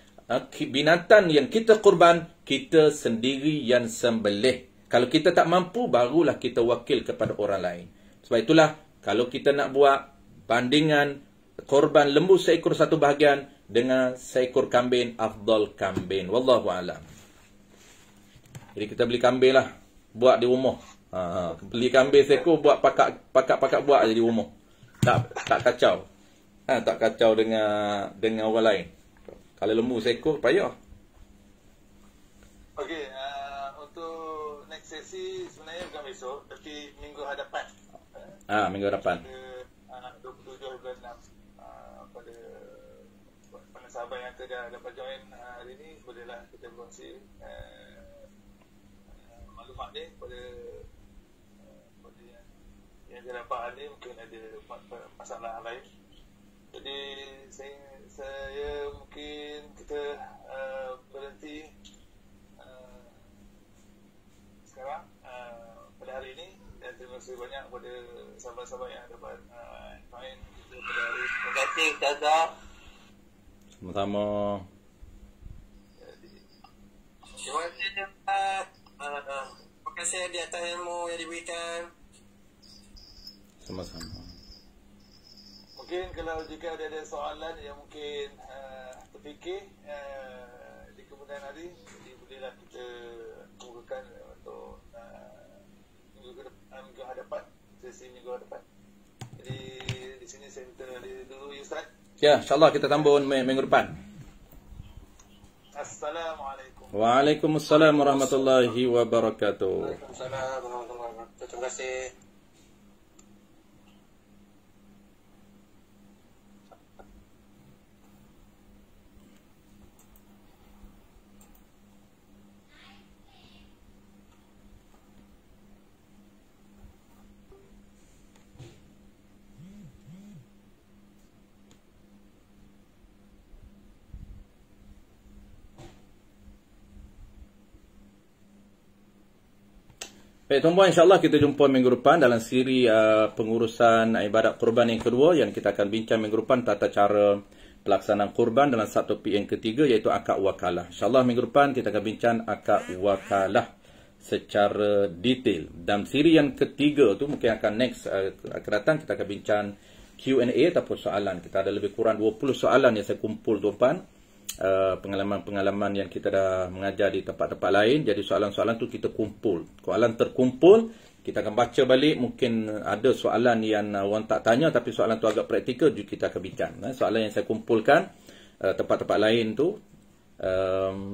S1: binatang yang kita kurban, kita sendiri yang sembelih. Kalau kita tak mampu, barulah kita wakil kepada orang lain. Sebab itulah, kalau kita nak buat bandingan korban lembu seekor satu bahagian dengan seekor kambing, afdal kambing. Wallahu a'lam. Jadi kita beli kambing lah, buat di rumah. Beli kambing seekor, buat pakat buat je di rumah. Tak kacau. Tak kacau dengan orang lain. Kalau lembu seekor, payah.
S3: Okey, untuk next sesi sebenarnya bukan besok, tapi minggu hadapan.
S1: Minggu hadapan.
S3: 27 bulan 6. Pada sahabat yang dah dapat join hari ni, bolehlah kita berkongsi maklumat ni pada yang dia dapat hari ni. Mungkin ada masalah lain. Jadi saya mungkin kita berhenti sekarang. kasih banyak kepada sahabat-sahabat yang dapat main kita pada hari. Terima kasih Ustazah.
S1: Sama-sama.
S4: Terima kasih Ustaz. Terima kasih di atas ilmu yang diberikan.
S1: Sama-sama.
S3: Mungkin kalau jika ada soalan yang mungkin terfikir di kemudian hari, jadi bolehlah kita bukakan untuk minggu hadapan, sesi minggu hadapan. Jadi di sini saya minta dulu ya Ustaz.
S1: Ya, insyaAllah kita sambung minggu depan.
S3: Assalamualaikum.
S1: Waalaikumsalam warahmatullahi wabarakatuh.
S4: Waalaikumsalam warahmatullahi wabarakatuh. Terima kasih.
S1: Baik tuan-puan, insyaAllah kita jumpa minggu depan dalam siri pengurusan ibadat kurban yang kedua, yang kita akan bincang minggu depan tata cara pelaksanaan kurban dalam satu topik yang ketiga, iaitu akad wakalah. InsyaAllah minggu depan kita akan bincang akad wakalah secara detail. Dalam siri yang ketiga tu mungkin akan next akan datang, kita akan bincang Q&A ataupun soalan. Kita ada lebih kurang 20 soalan yang saya kumpul tuan-puan. Pengalaman-pengalaman yang kita dah mengajar di tempat-tempat lain. Jadi soalan-soalan tu kita kumpul. Soalan terkumpul, kita akan baca balik. Mungkin ada soalan yang orang tak tanya, tapi soalan tu agak praktikal, juga kita akan bincang. Soalan yang saya kumpulkan tempat-tempat lain tu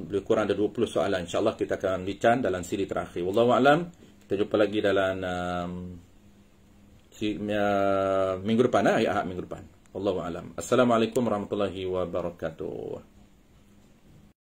S1: lebih kurang ada 20 soalan. InsyaAllah kita akan bincang dalam siri terakhir. Wallahualam. Kita jumpa lagi dalam minggu depan, Ahad minggu depan. Wallahualam. Assalamualaikum warahmatullahi wabarakatuh.